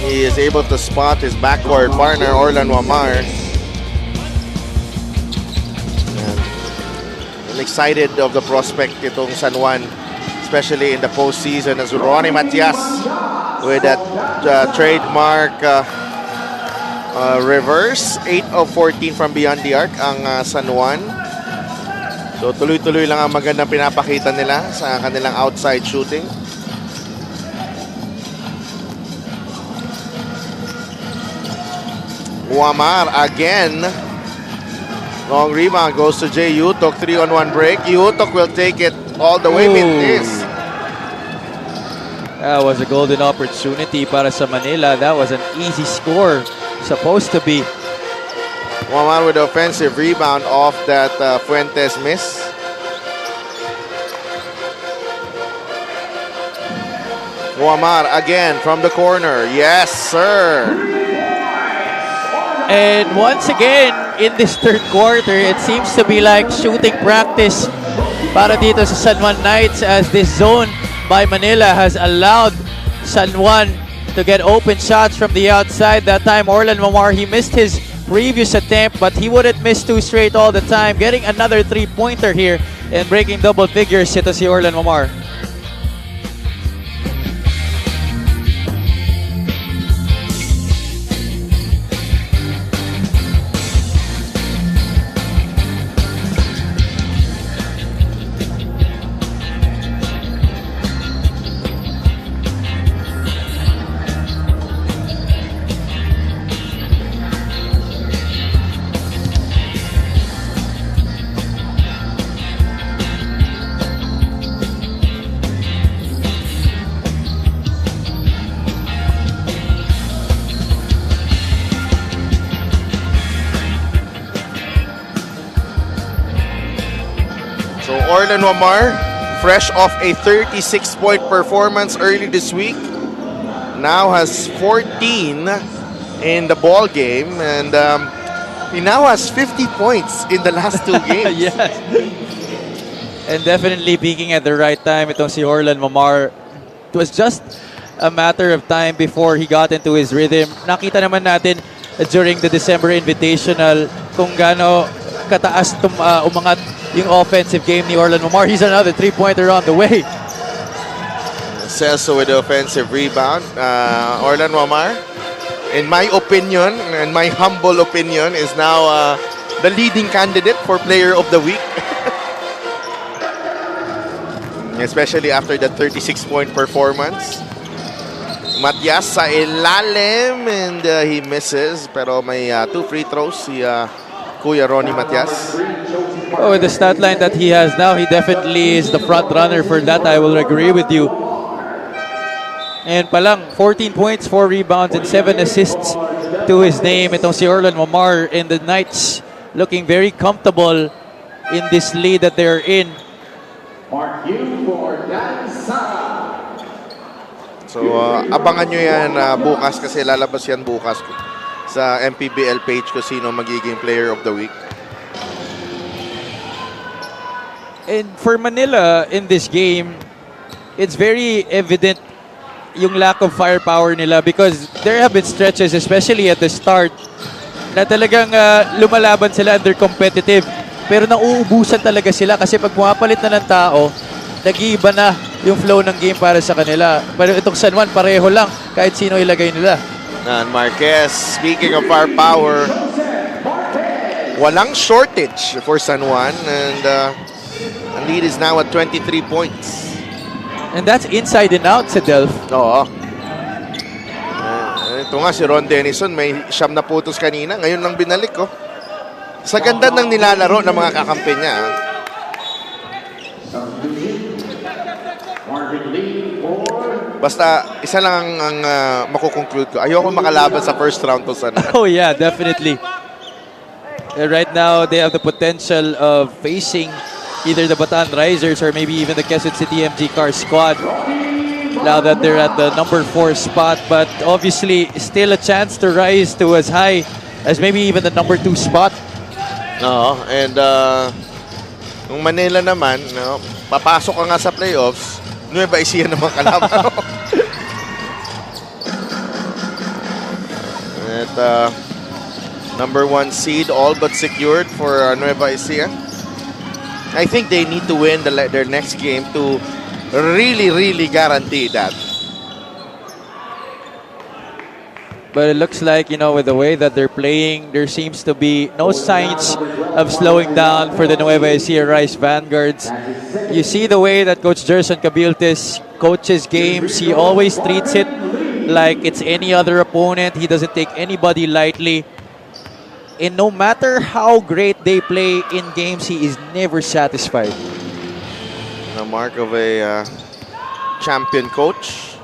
S1: he is able to spot his backcourt partner, Orlan Wamar. I'm excited of the prospect itong San Juan, especially in the postseason, as Ronnie Matias with that trademark reverse. 8 of 14 from beyond the arc ang San Juan. So tuloy-tuloy lang ang magandang pinapakita nila sa kanilang outside shooting. Wamar again. Long rebound goes to Jay Yutok. 3-on-1 break. Yutok will take it all the way with this.
S2: That was a golden opportunity para sa Manila. That was an easy score. Supposed to be.
S1: Wamar with the offensive rebound off that Fuentes miss. Wamar again from the corner. Yes, sir.
S2: And once again, in this third quarter, it seems to be like shooting practice para dito sa San Juan Knights as this zone by Manila has allowed San Juan to get open shots from the outside. That time, Orlan Wamar, he missed his previous attempt, but he wouldn't miss 2 straight all the time. Getting another 3-pointer here and breaking double figures, ito si Orlan Wamar.
S1: So Orlan Wamar, fresh off a 36-point performance early this week, now has 14 in the ball game, and He now has 50 points in the last 2 games.
S2: Yes. And definitely peaking at the right time itong si Orlan Mamar. It was just a matter of time before he got into his rhythm. Nakita naman natin during the December Invitational kung gaano kataas umangat yung offensive game ni Orlan Mamar. He's another 3-pointer on the way.
S1: Celso with the offensive rebound. Orlan Mamar, in my opinion, and my humble opinion, is now the leading candidate for Player of the Week. Especially after the 36-point performance. Matias sa ilalim and he misses. Pero may 2 free throws si Kuya Ronnie Matias.
S2: Oh, with the stat line that he has now, he definitely is the front runner for that. I will agree with you. And palang 14 points, 4 rebounds, and 7 assists to his name. Itong si Orlan Mamar and the Knights looking very comfortable in this lead that they're in.
S1: So, abangan nyo yan bukas kasi lalabas yan bukas sa MPBL page ko sino magiging Player of the Week.
S2: And for Manila in this game, it's very evident yung lack of firepower nila because there have been stretches, especially at the start, na talagang lumalaban sila and they're competitive. Pero nauubusan talaga sila kasi pag pumapalit na ng tao, nag-iiba na yung flow ng game para sa kanila. Pero itong San Juan, pareho lang kahit sino ilagay nila.
S1: And Marquez, speaking of firepower, walang shortage for San Juan and the lead is now at 23 points.
S2: And that's inside and out sa Delph.
S1: Oo. Ito nga si Ron Denison, may 7 na putos kanina. Ngayon lang binalik ko. Sa ganda ng nilalaro ng mga kakampi niya. Basta isa lang ang makukonclude ko. Ayoko makalaban sa first round to San Juan.
S2: Oh yeah, definitely. Right now, they have the potential of facing either the Bataan Risers or maybe even the Quezon City MG Car squad now that they're at the number 4 spot, but obviously still a chance to rise to as high as maybe even the number 2 spot.
S1: Oo, and yung Manila naman, no, papasok ka nga sa playoffs, Nueva Ecija naman kalaban. At number 1 seed all but secured for Nueva Ecija. I think they need to win their next game to really guarantee that.
S2: But it looks like, you know, with the way that they're playing, there seems to be no signs of slowing down for the Nueva Ecija Rice Vanguards. You see the way that Coach Gerson Cabiltes coaches games. He always treats it like it's any other opponent. He doesn't take anybody lightly. And no matter how great they play in games, he is never satisfied.
S1: The mark of a champion coach.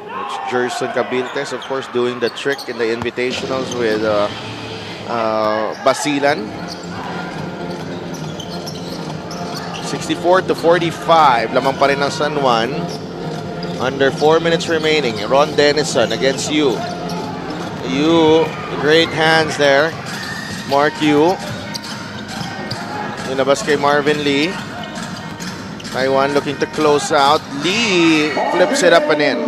S1: It's Gerson Cabiltes, of course, doing the trick in the invitationals with Basilan. 64-45. Lamang pa rin ng San Juan. Under 4 minutes remaining. Ron Denison against you. Great hands there. Mark Yu. Inabas kay Marvin Lee. Taiwan looking to close out. Lee flips it up and in.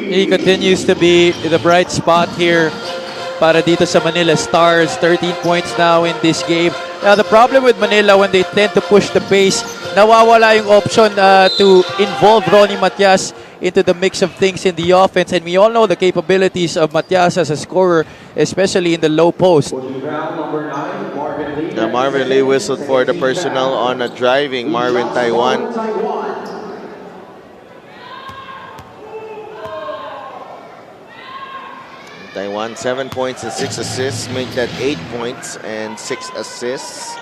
S2: He continues to be the bright spot here para dito sa Manila Stars. 13 points now in this game. Now, the problem with Manila when they tend to push the pace, nawawala yung option to involve Ronnie Matias into the mix of things in the offense. And we all know the capabilities of Matias as a scorer, especially in the low post.
S1: Now Marvin Lee whistled for the personal on a driving Marvin Taiwan. Taiwan 7 points and 6 assists, make that 8 points and 6 assists.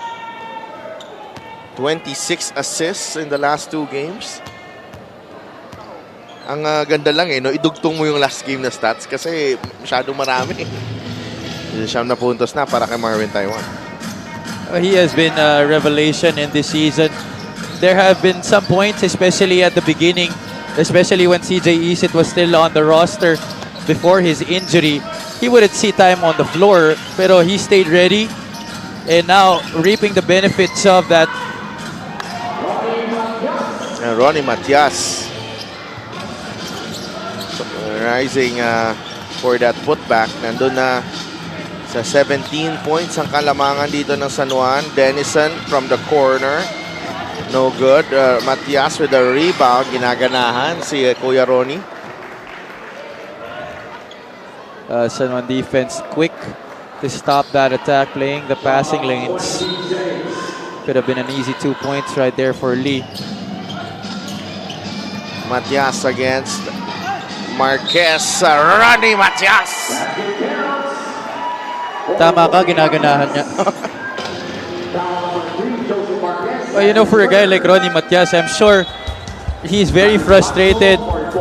S1: 26 assists in the last 2 games. Ang ganda lang no, idugtong mo yung last game na stats kasi masyadong marami. Siyam na puntos na para kay Marvin Taiwan.
S2: He has been a revelation in this season. There have been some points, especially at the beginning, especially when CJ Isit was still on the roster before his injury. he wouldn't see time on the floor, pero he stayed ready and now reaping the benefits of that.
S1: And Ronnie Matias rising for that putback. Nandun na sa 17 points ang kalamangan dito ng San Juan. Denison from the corner. No good. Matias with a rebound. Ginaganahan si Kuya Ronnie.
S2: San Juan defense quick to stop that attack, playing the passing lanes. Could have been an easy 2 points right there for Lee.
S1: Matias against Marquez. Ronnie Matias.
S2: Tama ka, ginaganahan niya. Well, you know, for a guy like Ronnie Matias, I'm sure he's very frustrated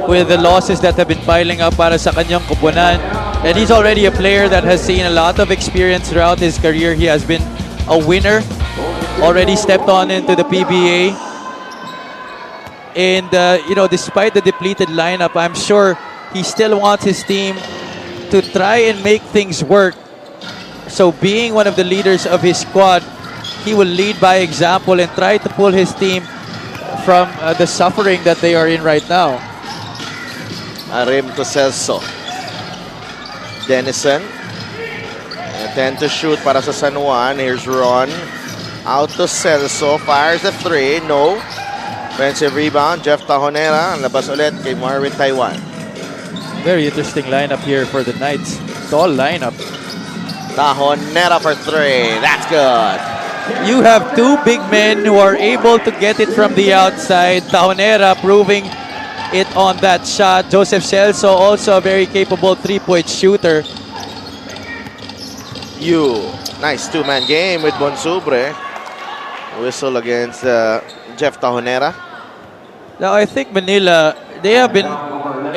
S2: with the losses that have been piling up para sa kanyang kupunan. And he's already a player that has seen a lot of experience throughout his career. He has been a winner, already stepped on into the PBA. And, you know, despite the depleted lineup, I'm sure he still wants his team to try and make things work. So being one of the leaders of his squad, he will lead by example and try to pull his team from the suffering that they are in right now.
S1: Arim to Celso. Denison. 10 to shoot para sa San Juan. Here's Ron. Out to Celso. Fires the 3. No. Offensive rebound. Jeff Tajonera. Labas ulit kay Marvin Taiwan.
S2: Very interesting lineup here for the Knights. Tall lineup.
S1: Tajonera for 3. That's good.
S2: You have two big men who are able to get it from the outside. Tajonera proving it on that shot. Joseph Celso also a very capable three-point shooter.
S1: Nice two-man game with Bonsubre. Whistle against Jeff Tajonera.
S2: Now I think Manila, they have been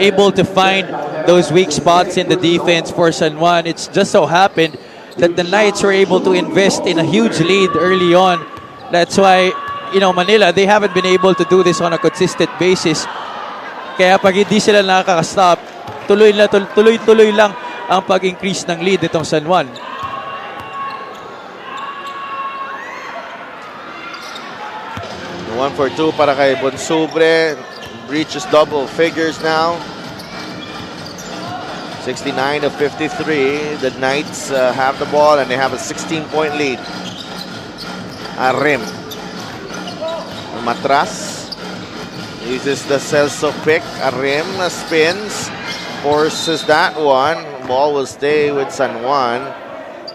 S2: able to find those weak spots in the defense for San Juan. It's just so happened that the Knights were able to invest in a huge lead early on. That's why, you know, Manila, they haven't been able to do this on a consistent basis. Kaya pag hindi sila nakaka-stop, tuloy-tuloy lang ang pag-increase ng lead nitong San Juan.
S1: One for two para kay Bonsubre. Reaches double figures now. 69 to 53. The Knights have the ball and they have a 16-point lead. Arim. Matras uses the Celso pick. Arim spins. Forces that one. Ball will stay with San Juan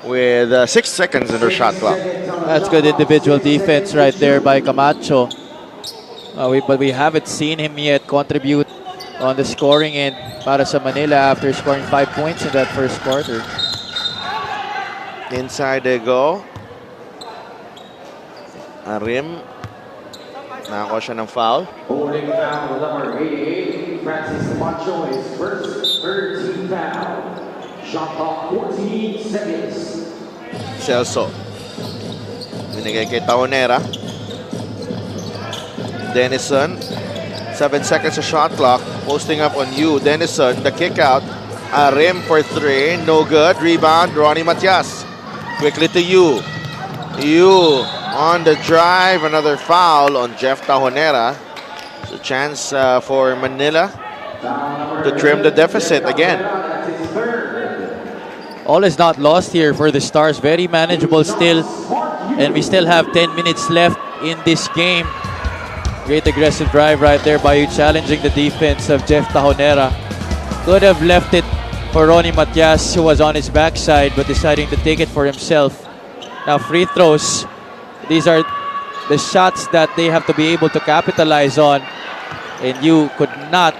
S1: with 6 seconds in their shot clock.
S2: That's good individual defense right there by Camacho. But we haven't seen him yet contribute on the scoring end para sa Manila after scoring 5 points in that first quarter.
S1: Inside they go. Arim. Nakakuha siya ng foul.
S3: Holding foul number 88, Francis Camacho, his first 13 foul. Shot clock 14 seconds.
S1: Celso. Binigay kay Tajonera. Denison. 7 seconds of shot clock. Posting up on you. Denison, the kick out. Arim for 3. No good. Rebound. Ronnie Matias. Quickly to you. You on the drive. Another foul on Jeff Tajonera. It's a chance for Manila to trim the deficit again.
S2: All is not lost here for the Stars. Very manageable still. And we still have 10 minutes left in this game. Great aggressive drive right there by you, challenging the defense of Jeff Tajonera. Could have left it for Ronnie Matias, who was on his backside, but deciding to take it for himself. Now free throws. These are the shots that they have to be able to capitalize on. And you could not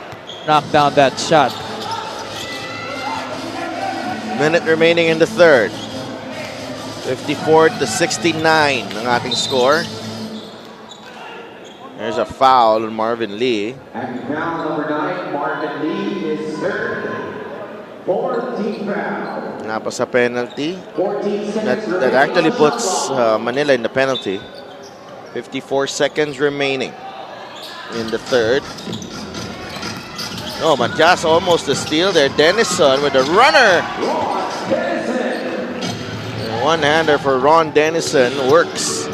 S2: knock down that shot.
S1: Minute remaining in the third. 54 to 69 ang ating score. There's a foul on Marvin Lee.
S3: And foul number 9, Marvin Lee, is third. 14 foul.
S1: Napasa penalty.
S3: 14 seconds
S1: That actually puts Manila in the penalty. 54 seconds remaining in the third. Oh, Matias almost a steal there. Denison with a runner. One-hander for Ron Dennison works.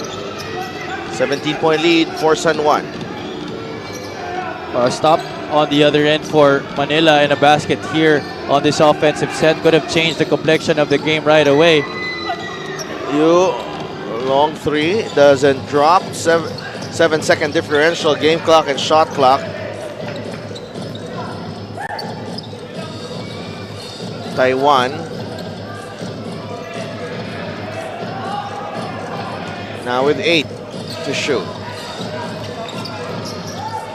S1: 17-point lead for San Juan.
S2: Stop on the other end for Manila, and a basket here on this offensive set could have changed the complexion of the game right away.
S1: Long three doesn't drop. 7-second differential, game clock and shot clock. Taiwan now with 8 to shoot.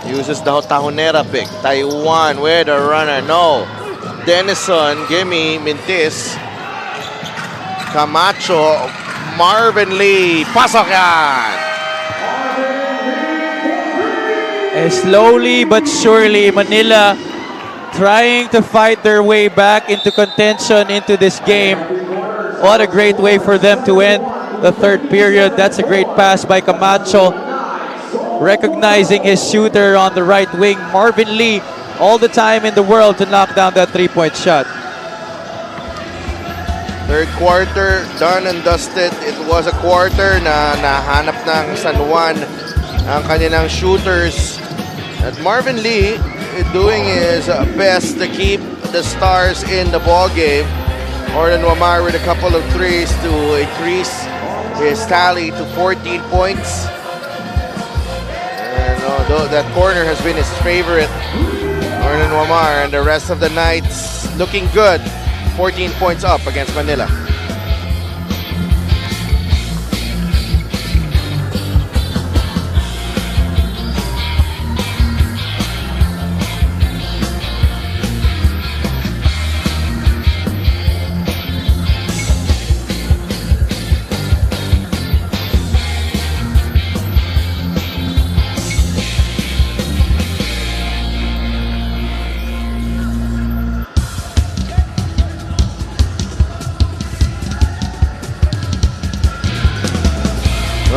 S1: Uses the Tahonera pick. Taiwan with a runner. No. Dennison, gimme, Mintis. Camacho, Marvin Lee. Pasok yan!
S2: Slowly but surely, Manila trying to fight their way back into contention into this game. What a great way for them to end the third period. That's a great pass by Camacho. Recognizing his shooter on the right wing, Marvin Lee, all the time in the world to knock down that three-point shot.
S1: Third quarter, done and dusted. It was a quarter na nahanap ng San Juan ang kanilang shooters. At Marvin Lee doing his best to keep the Stars in the ball game. Orlan Wamar with a couple of threes to increase his tally to 14 points. And although that corner has been his favorite, Orlan Wamar, and the rest of the nights looking good. 14 points up against Manila.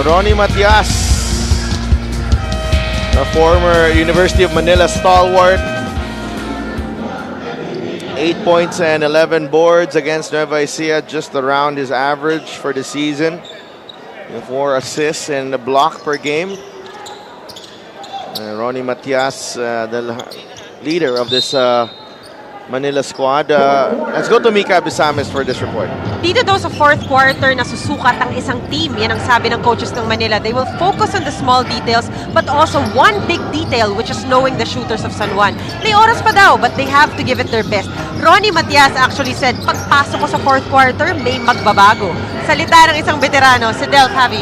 S1: Ronnie Matias, a former University of Manila stalwart. 8 points and 11 boards against Nueva Ecija, just around his average for the season. 4 assists and a block per game. Ronnie Matias, the leader of this Manila squad. Let's go to Mika Abisames for this report.
S4: Dito daw sa fourth quarter na susukat ang isang team. Yan ang sabi ng coaches ng Manila. They will focus on the small details but also one big detail, which is knowing the shooters of San Juan. May oras pa daw but they have to give it their best. Ronnie Matias actually said, pagpasok ko sa fourth quarter, may magbabago. Salita ng isang veterano, si Del Javi.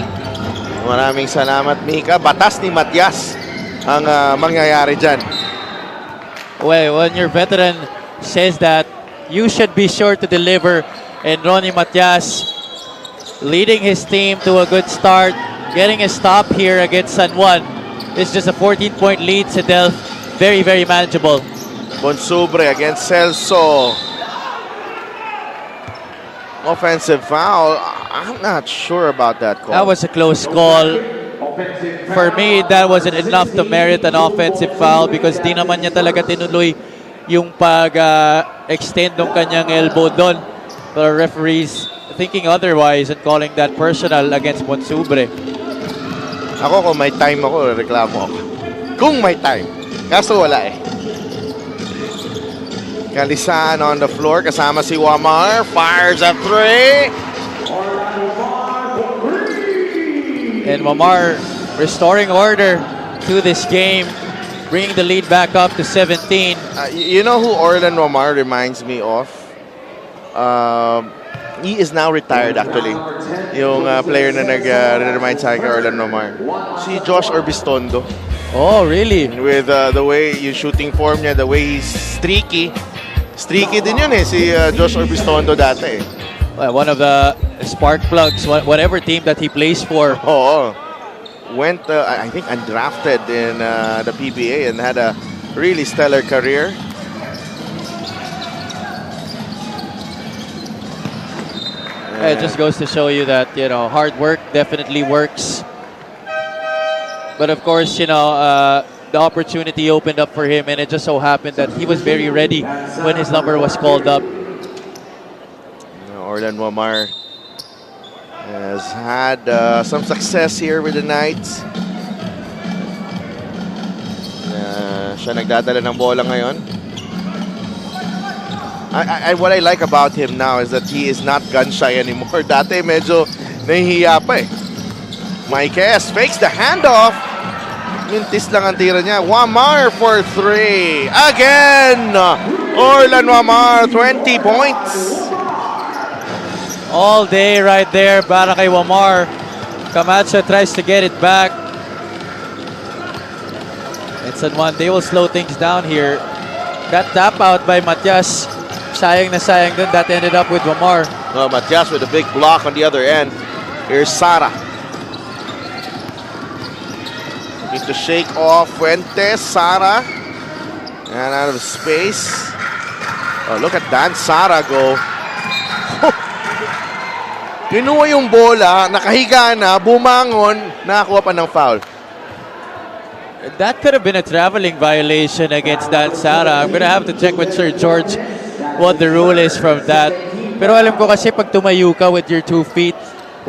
S1: Maraming salamat, Mika. Batas ni Matias ang mangyayari dyan.
S2: Well, when your veteran says that, you should be sure to deliver. And Ronnie Matias leading his team to a good start, getting a stop here against San Juan. It's just a 14-point lead to Delph. Very, very manageable.
S1: Bonsubre against Celso. Offensive foul. I'm not sure about that call.
S2: That was a close call. For me, that wasn't enough to merit an offensive foul because di naman niya talaga tinuloy yung pag-extend ng kanyang elbow doon. The referees thinking otherwise and calling that personal against Bonsubre.
S1: Ako kung may time ako, reklamo ako. Kung may time. Kaso wala eh. Kalisan on the floor kasama si Wamar. Fires a three.
S2: And Wamar restoring order to this game, bringing the lead back up to 17.
S1: You know who Orlan Wamar reminds me of? He is now retired actually. Yung player na nag-remind sa akin Orlan Wamar. Si Josh Orbistondo.
S2: Oh, really?
S1: With the way yung shooting form niya, the way he's streaky. Streaky din yun eh, si Josh Orbistondo dati eh.
S2: Well, one of the spark plugs, whatever team that he plays for.
S1: Oo. Went, I think, undrafted in the PBA and had a really stellar career.
S2: It just goes to show you that, you know, hard work definitely works. But of course, you know, the opportunity opened up for him and it just so happened that he was very ready when his number was called up.
S1: Orlan Wamar has had some success here with the Knights. Siya nagdadala ng bola ngayon. What I like about him now is that he is not gun shy anymore. Dati medyo nahihiya pa eh. Maikes fakes the handoff. Mintis lang ang tira niya. Wamar for 3. Again! Orlan Wamar, 20 points.
S2: All day right there para kay Wamar. Camacho tries to get it back. And San Juan, they will slow things down here. Got tap out by Matias. Sayang na sayang dun. That ended up with Wamar.
S1: Oh, Matias with a big block on the other end. Here's Sara. Need to shake off Fuentes. Sara. And out of space. Oh, look at Dan Sara go. Kinuha yung bola, nakahiga na, bumangon, nakakuha pa ng foul.
S2: That could have been a traveling violation against Dan Sara. I'm gonna have to check with Sir George what the rule is from that. Pero alam ko kasi pag tumayo ka with your 2 feet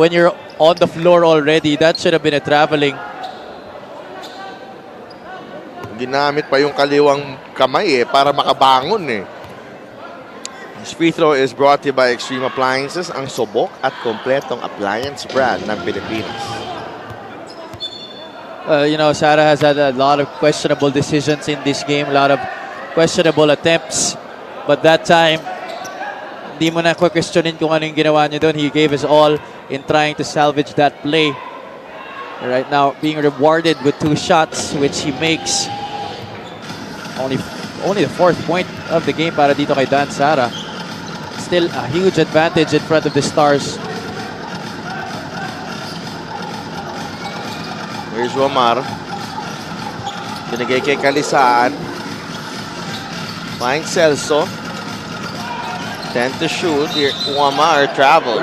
S2: when you're on the floor already, that should have been a traveling.
S1: Ginamit pa yung kaliwang kamay eh, para makabangon eh. This free throw is brought to you by Extreme Appliances, ang subok at kompletong appliance brand ng Pilipinas.
S2: You know, Sara has had a lot of questionable decisions in this game, a lot of questionable attempts. But that time, hindi mo na questionin kung ano yung ginawa niya doon. He gave his all in trying to salvage that play. Right now, being rewarded with 2 shots, which he makes. Only the 4th point of the game para dito kay Dan Sara. Still a huge advantage in front of the Stars.
S1: Here's Wamar. Binigay kay Kalisaan. Finds Celso. 10 to shoot. Here, Wamar traveled.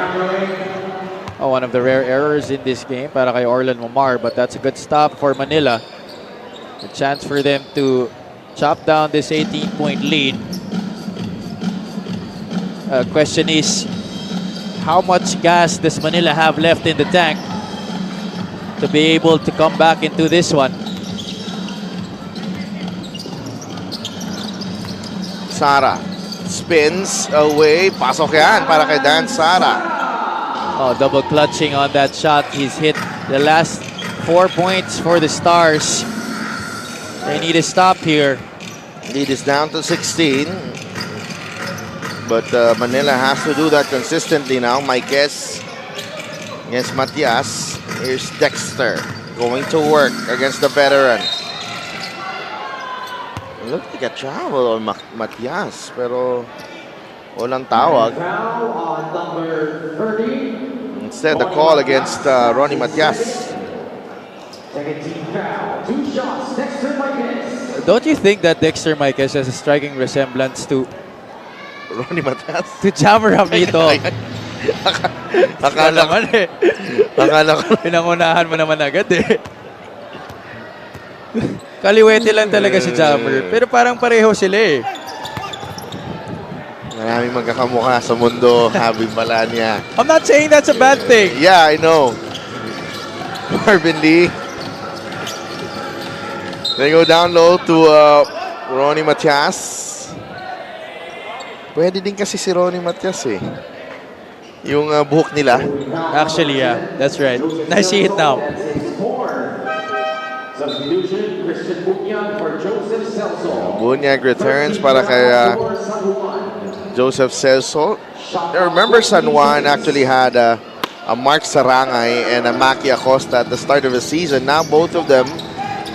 S2: Oh, one of the rare errors in this game para kay Orlan Wamar, but that's a good stop for Manila. A chance for them to chop down this 18-point lead. Question is, how much gas does Manila have left in the tank to be able to come back into this one?
S1: Sara spins away. Pasok yan para kay Dan Sara.
S2: Oh, double clutching on that shot. He's hit the last 4 points for the Stars. They need to stop here.
S1: Lead is down to 16. But Manila has to do that consistently now. Maikes against Matias. Here's Dexter going to work against the veteran. Look like a travel on Matias, pero walang tawag. Instead, the call against Ronnie Matias.
S2: Don't you think that Dexter Maikes has a striking resemblance to
S1: Ronnie Matias?
S2: to Jammer Hamito?
S1: Akala ko. Akala ko.
S2: Pinangunahan mo naman agad eh. Kaliwete lang talaga si Jammer. Pero parang pareho sila eh.
S1: Maraming magkakamukha sa mundo. Habi Malanya.
S2: I'm not saying that's a bad thing.
S1: Yeah, I know. Marvin Lee. They go down low to Ronnie Matias. Pwede din kasi si Ronnie Matias eh. Yung buhok nila.
S2: Actually, yeah. That's right. I see it now.
S1: Bunyag returns para kay Joseph Celso. I remember San Juan actually had a Mark Sarangay and a Maki Acosta at the start of the season. Now both of them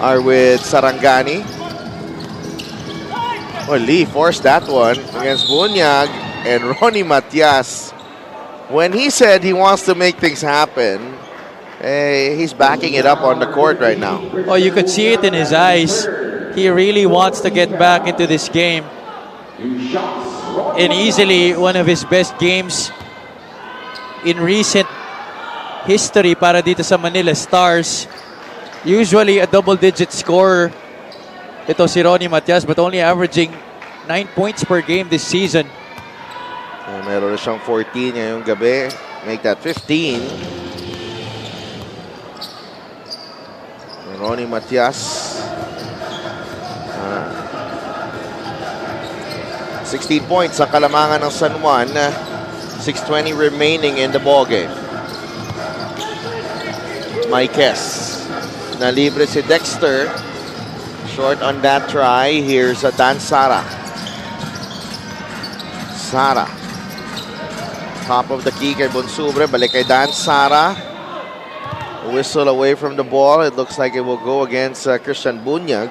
S1: are with Sarangani. Well, Lee forced that one against Bunyag and Ronnie Matias. When he said he wants to make things happen, he's backing it up on the court right now.
S2: Oh, you could see it in his eyes. He really wants to get back into this game. And easily one of his best games in recent history para dito sa Manila Stars. Usually a double-digit scorer. Ito si Ronnie Matias, but only averaging 9 points per game this season.
S1: Meron na siyang 14 ngayong gabi. make that 15. Ronnie Matias. 16 points ang kalamangan ng San Juan. 6:20 remaining in the ballgame. Maikes. Na libre si Dexter. Short on that try. Here's Dan Sara. Sara. Top of the key kay Bonsubre. Balik kay Dan Sara. Whistle away from the ball. It looks like it will go against Christian Bunyag.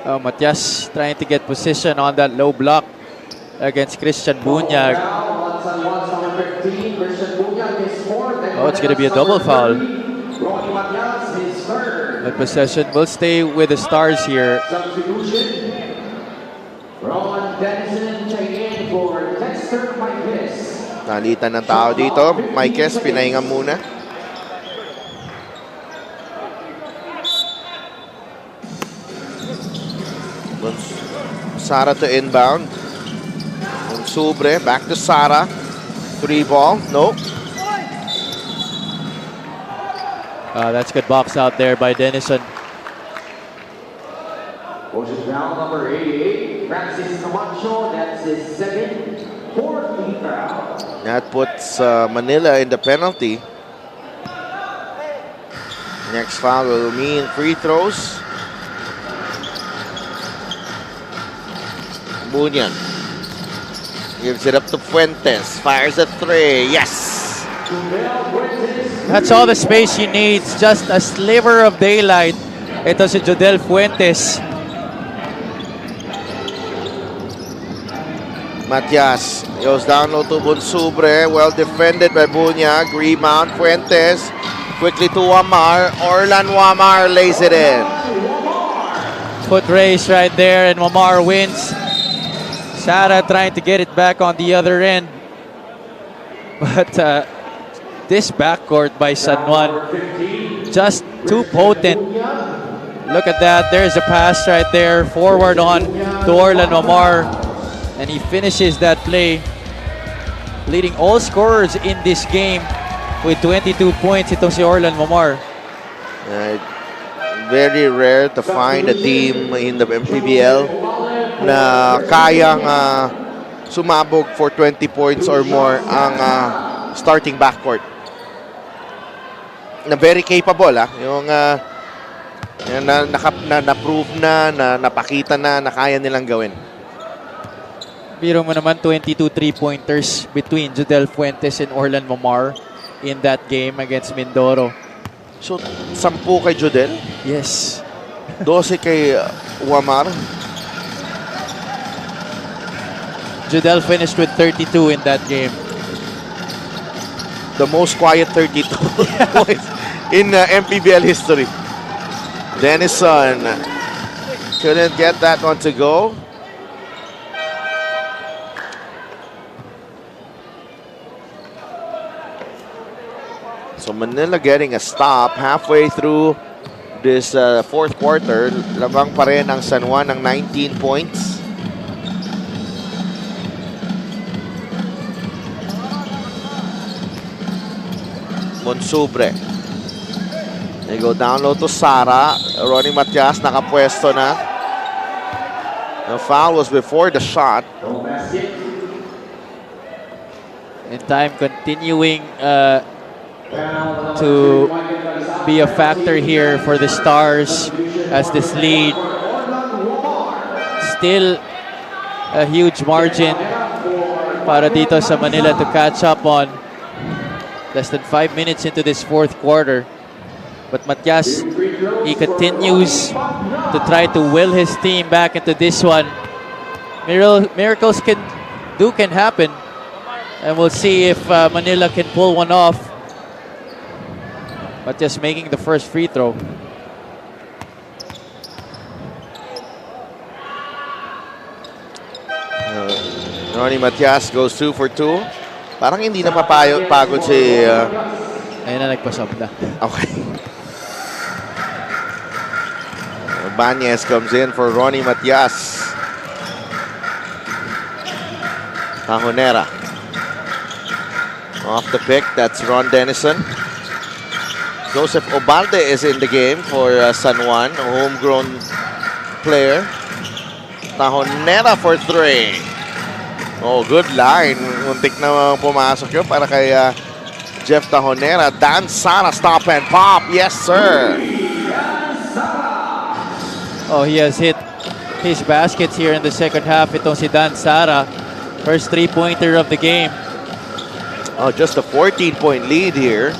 S2: Matias trying to get position on that low block against Christian Bunyag. Oh, it's going to be a double foul. But possession will stay with the Stars here.
S1: Nalitan ng tao dito. Maikes, pinahinga muna. Sara to inbound. Bonsubre, back to Sara. 3 ball, no.
S2: That's good box out there by Denison.
S3: Coach's foul number 88, Francis Camacho. That's his second, fourth team foul.
S1: That puts Manila in the penalty. Next foul will mean free throws. Bunyan gives it up to Fuentes. Fires a 3. Yes!
S2: That's all the space he needs. Just a sliver of daylight. Ito si Jodel Fuentes.
S1: Matias goes down low to Bonsubre. Well defended by Bunyag. Rebound. Fuentes. Quickly to Wamar. Orlan Wamar lays it in.
S2: Foot race right there and Wamar wins. Sara trying to get it back on the other end. But this backcourt by San Juan, just too potent. Look at that. There's a pass right there. Forward on to Orlan Wamar. And he finishes that play. Leading all scorers in this game with 22 points. Itong si Orlan Wamar.
S1: Very rare to find a team in the MPBL na kayang sumabog for 20 points or more ang starting backcourt. Na very capable yung na-prove na napakita na kaya nilang gawin.
S2: Biro mo naman 22 3-pointers between Jodel Fuentes and Orlan Wamar in that game against Mindoro.
S1: So 10 kay Jodel,
S2: Yes.
S1: 12 kay Wamar.
S2: Jodel finished with 32 in that game.
S1: The most quiet 32 points in MPBL history. Denison couldn't get that one to go. So Manila getting a stop halfway through this fourth quarter. Labang pa rin ang San Juan ng 19 points. Bonsubre. They go down low to Sara. Ronnie Matias nakapwesto na. The foul was before the shot.
S2: And time continuing to be a factor here for the Stars as this lead. Still a huge margin para dito sa Manila to catch up on. Less than 5 minutes into this fourth quarter. But Matias, he continues to try to will his team back into this one. Miracles can happen. And we'll see if Manila can pull one off. Matias making the first free throw.
S1: Ronnie Matias goes 2 for 2. Parang hindi na pagod si...
S2: Ayun na, nagpasab na.
S1: Okay. Banez comes in for Ronnie Matias. Tahonera. Off the pick, that's Ron Denison. Joseph Obalde is in the game for San Juan, a homegrown player. Tahonera for 3. Oh, good line. Muntik na pumasok yun para kay Jeff Tahonera. Dan Sara, stop and pop. Yes, sir.
S2: Oh, he has hit his baskets here in the second half. Itong si Dan Sara. First three-pointer of the game.
S1: Oh, just a 14-point lead here.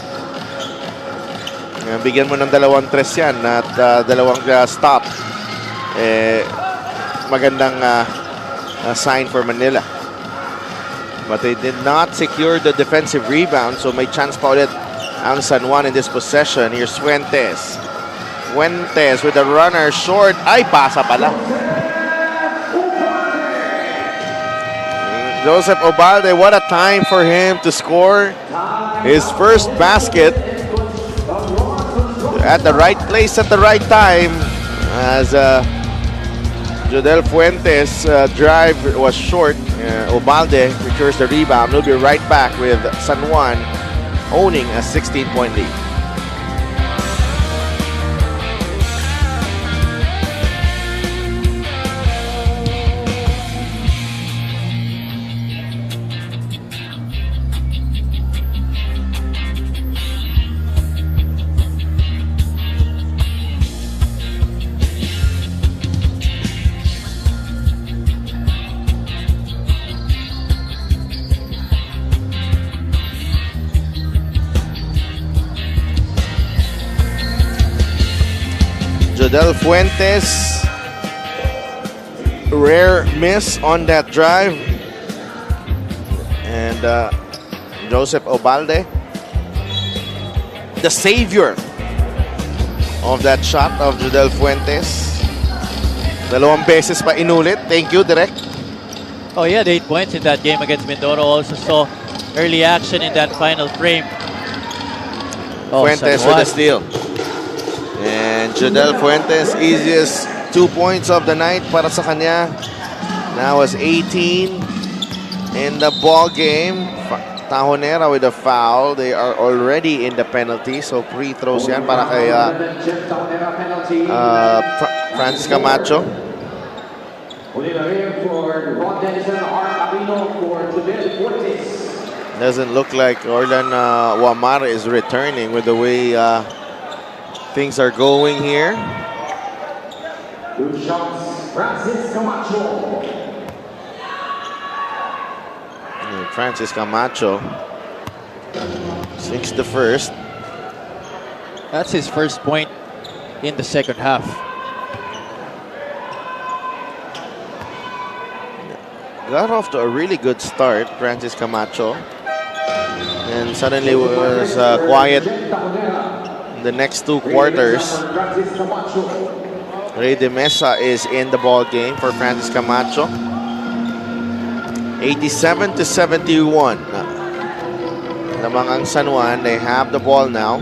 S1: Bigyan mo ng 2-3 yan at 2 stop. Magandang sign for Manila. But they did not secure the defensive rebound, so may chance pa ulit ang San Juan in this possession. Here's Fuentes. Fuentes with a runner short. Ay, pasa pala. Joseph Obalde, what a time for him to score his first basket at the right place at the right time, as Jodel Fuentes' drive was short. Obalde secures the rebound. We'll be right back with San Juan owning a 16-point lead. Jodel Fuentes, rare miss on that drive. And Joseph Obalde, the savior of that shot of Jodel Fuentes. 2 beses pa inulit. Thank you, Direk.
S2: Oh, he had 8 points in that game against Mindoro. Also saw early action in that final frame. Oh,
S1: Fuentes with a steal. And Jodel Fuentes, easiest 2 points of the night para sa kanya. Now is 18 in the ball game. Tahonera with a foul. They are already in the penalty. So free throws yan para kay Francis Camacho. Doesn't look like Orlan Wamar is returning with the way things are going here.
S3: Good shots, Francis Camacho.
S1: Francis Camacho sinks the first.
S2: That's his first point in the second half.
S1: Got off to a really good start, Francis Camacho. And suddenly was quiet the next 2 quarters. Ray De Mesa is in the ball game for Francis Camacho. 87-71. Lamang ang San Juan. They have the ball now.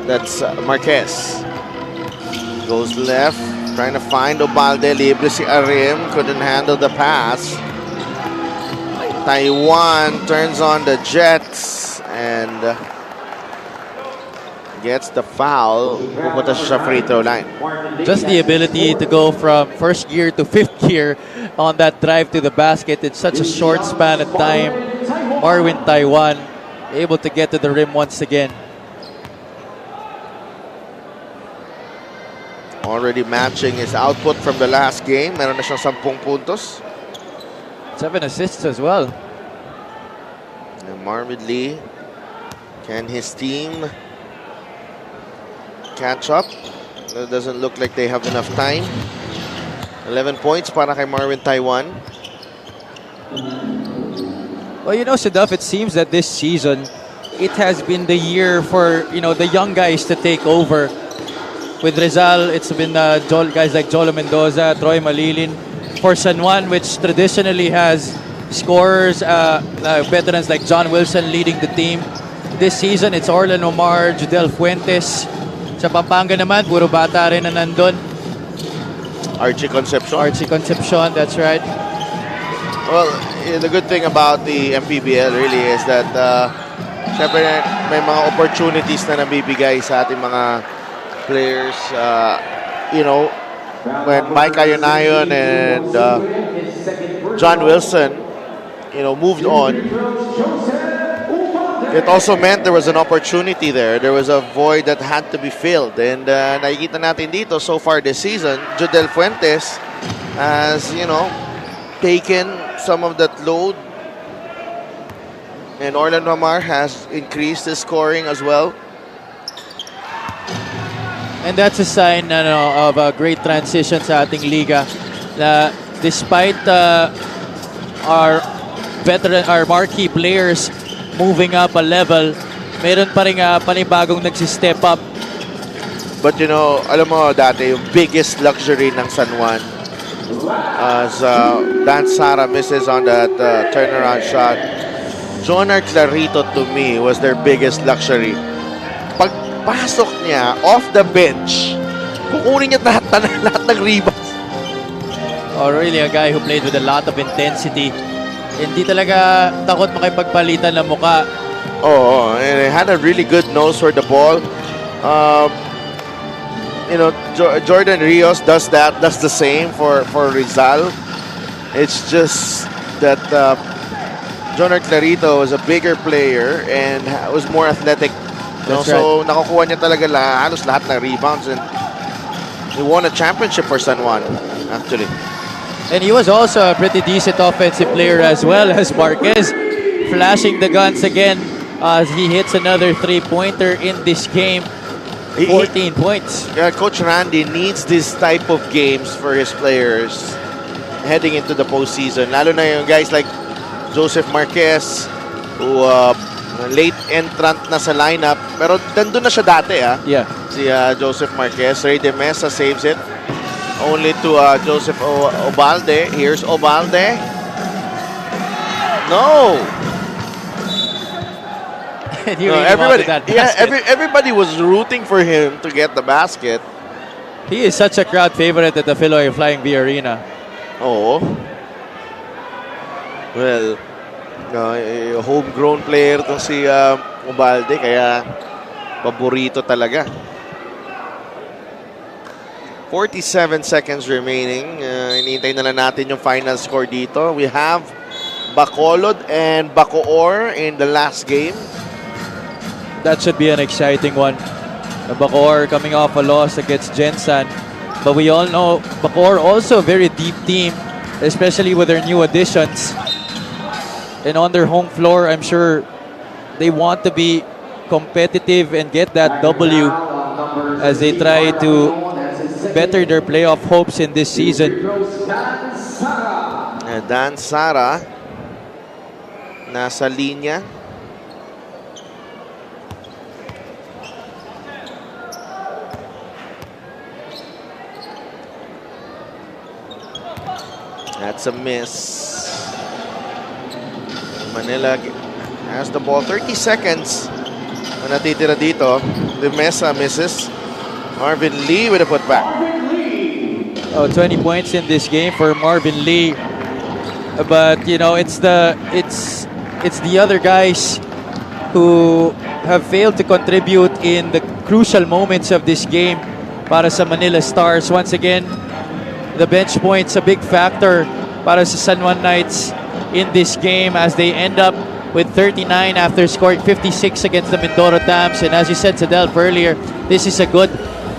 S1: That's Marquez. Goes left, trying to find Obalde. Libre si Arim. Couldn't handle the pass. Taiwan turns on the Jets and gets the foul. Pupunta siya sa free throw line.
S2: Just the ability to go from first gear to fifth gear on that drive to the basket in such a short span of time. Marvin Taiwan able to get to the rim once again.
S1: Already matching his output from the last game. Meron na siyang 10 puntos.
S2: 7 assists as well.
S1: And Marvin Lee, can his team catch up? It doesn't look like they have enough time. 11 points para kay Marvin Taiwan.
S2: Well, you know, Sedaf, it seems that this season, it has been the year for, you know, the young guys to take over. With Rizal, it's been guys like Jolo Mendoza, Troy Malilin. For San Juan, which traditionally has scorers, veterans like John Wilson leading the team. This season, it's Orlan Omar, Jodel Fuentes. Sa Pampanga naman, puro bata rin na nandun.
S1: Archie Concepcion.
S2: Archie Concepcion, that's right.
S1: Well, the good thing about the MPBL really is that syempre may mga opportunities na nabibigay sa ating mga players. You know, when Mike Ayonayon and John Wilson, you know, moved on, it also meant there was an opportunity there. There was a void that had to be filled. And nakikita natin dito so far this season, Jodel Fuentes has, you know, taken some of that load. And Orlan Mamar has increased his scoring as well.
S2: And that's a sign of a great transition sa ating liga. Na despite our marquee players moving up a level, meron pa rin panibagong nagsistep up.
S1: But you know, alam mo dati, yung biggest luxury ng San Juan as Dan Sara misses on that turnaround shot. Jonar Clarito to me was their biggest luxury. Pagpasok niya off the bench, kukunin niya lahat ng rebounds.
S2: Oh, really a guy who played with a lot of intensity. Hindi talaga takot makipagpalitan ng muka.
S1: Oh, and he had a really good nose for the ball. You know, Jordan Rios does the same for Rizal. It's just that Jonar Clarito was a bigger player and was more athletic. You know, so nakukuha niya talaga halos lahat ng rebounds, and he won a championship for San Juan, actually.
S2: And he was also a pretty decent offensive player as well as Marquez, flashing the guns again as he hits another three-pointer in this game. 14 points.
S1: Coach Randy needs this type of games for his players heading into the postseason. Lalo na yung guys like Joseph Marquez, who late entrant na sa lineup, pero nandun na siya dati.
S2: Yeah.
S1: Si Joseph Marquez. Ray De Mesa saves it. Only to Joseph Obalde. Here's Obalde. No! Everybody was rooting for him to get the basket.
S2: He is such a crowd favorite at the Philoy Flying V Arena.
S1: Oh. Well, homegrown player to si Obalde, kaya paborito talaga. 47 seconds remaining. Inintay na lang natin yung final score dito. We have Bacolod and Bacoor in the last game.
S2: That should be an exciting one. Bacoor coming off a loss against Gensan. But we all know Bacoor also a very deep team, especially with their new additions. And on their home floor, I'm sure they want to be competitive and get that W as they try to better their playoff hopes in this season.
S1: Dan Sara nasa linya. That's a miss. Manila has the ball. 30 seconds na natitira dito. De Mesa misses. Marvin Lee with a putback.
S2: 20 points in this game for Marvin Lee. But you know, it's the other guys who have failed to contribute in the crucial moments of this game para sa Manila Stars. Once again, the bench points a big factor para sa San Juan Knights in this game as they end up with 39 after scoring 56 against the Mindoro Dams. And as you said to Delph earlier, this is a good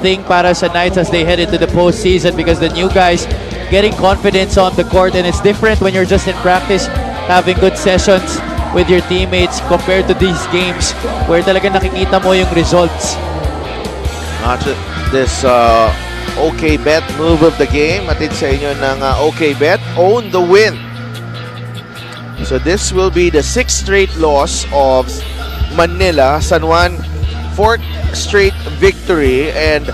S2: thing para sa Knights as they head into the postseason because the new guys getting confidence on the court, and it's different when you're just in practice having good sessions with your teammates compared to these games where talaga nakikita mo yung results.
S1: This OK Bet move of the game. Atid sa inyo ng OK Bet. Own the win. So this will be the 6th straight loss of Manila. San Juan, 4th straight victory. And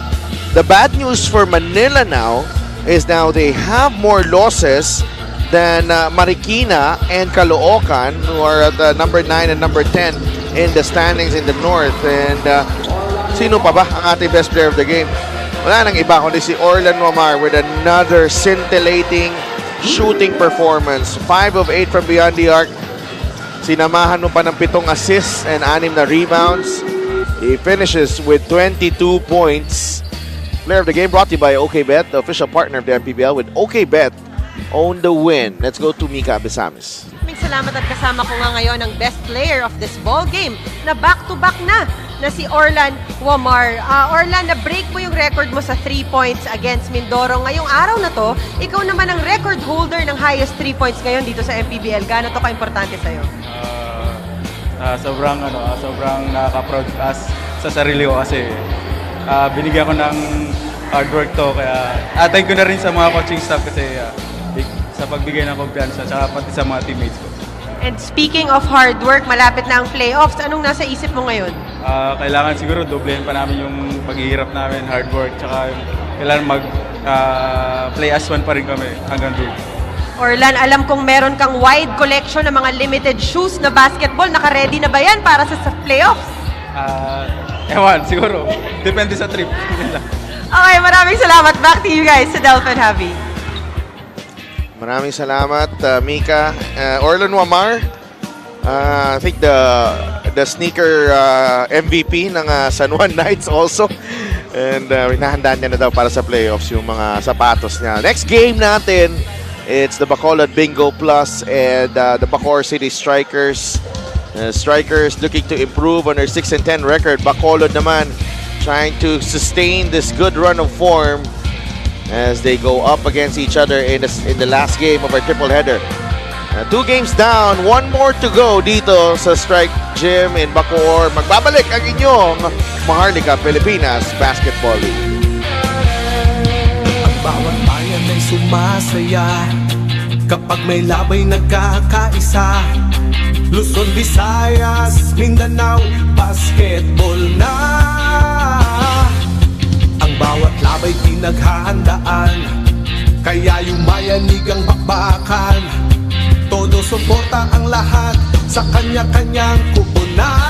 S1: the bad news for Manila now is now they have more losses than Marikina and Caloocan, who are at number 9 and number 10 in the standings in the north. And sino pa ba ang ating best player of the game? Wala nang iba kundi si Orlan Romar with another scintillating shooting performance. 5 of 8 from beyond the arc. Sinamahan mo pa ng 7 assists and 6 na rebounds. He finishes with 22 points. Player of the game brought to you by OKBet, the official partner of the MPBL. With OKBet, own the win. Let's go to Mika Abesames.
S4: Maraming salamat at kasama ko nga ngayon ang best player of this ball game na back-to-back na si Orlan Wamar. Orlan, na-break mo yung record mo sa 3 points against Mindoro. Ngayong araw na to, ikaw naman ang record holder ng highest 3 points ngayon dito sa MPBL. Gaano to ka-importante sa'yo?
S7: Sobrang nakaka-proud sa sarili ko kasi binigyan ko ng hard work to, kaya thank you na rin sa mga coaching staff kasi sa pagbigay ng kumpiyansa tsaka pati sa mga teammates ko.
S4: And speaking of hard work, malapit na ang playoffs. Anong nasa isip mo ngayon?
S7: Kailangan siguro doblehin pa namin yung paghihirap namin, hard work, tsaka kailangan play as one pa rin kami hanggang dulo.
S4: Orlan, alam kong meron kang wide collection ng mga limited shoes na basketball. Naka-ready na ba yan para sa playoffs?
S7: Ewan, siguro. Depende sa trip.
S4: Okay, maraming salamat. Back to you guys sa Delphin Javi.
S1: Maraming salamat, Mika. Orlan Wamar, I think the sneaker MVP ng San Juan Knights also. And hinahandaan niya na daw para sa playoffs yung mga sapatos niya. Next game natin, it's the Bacolod Bingo Plus and the Bacoor City Strikers. Strikers looking to improve on their 6-10 record. Bacolod naman trying to sustain this good run of form as they go up against each other in the last game of our triple header. 2 games down, 1 more to go dito sa Strike Gym in Bacoor. Magbabalik ang inyong Maharlika Pilipinas Basketball League.
S8: Ang bawat bayan ay sumasaya kapag may labay nagkakaisa. Luzon, Visayas, Mindanao, basketball na. Ang bawat labay pinaghahandaan, kaya yumayanig ang bakbakan. Todo suporta ang lahat sa kanya-kanyang kupunan.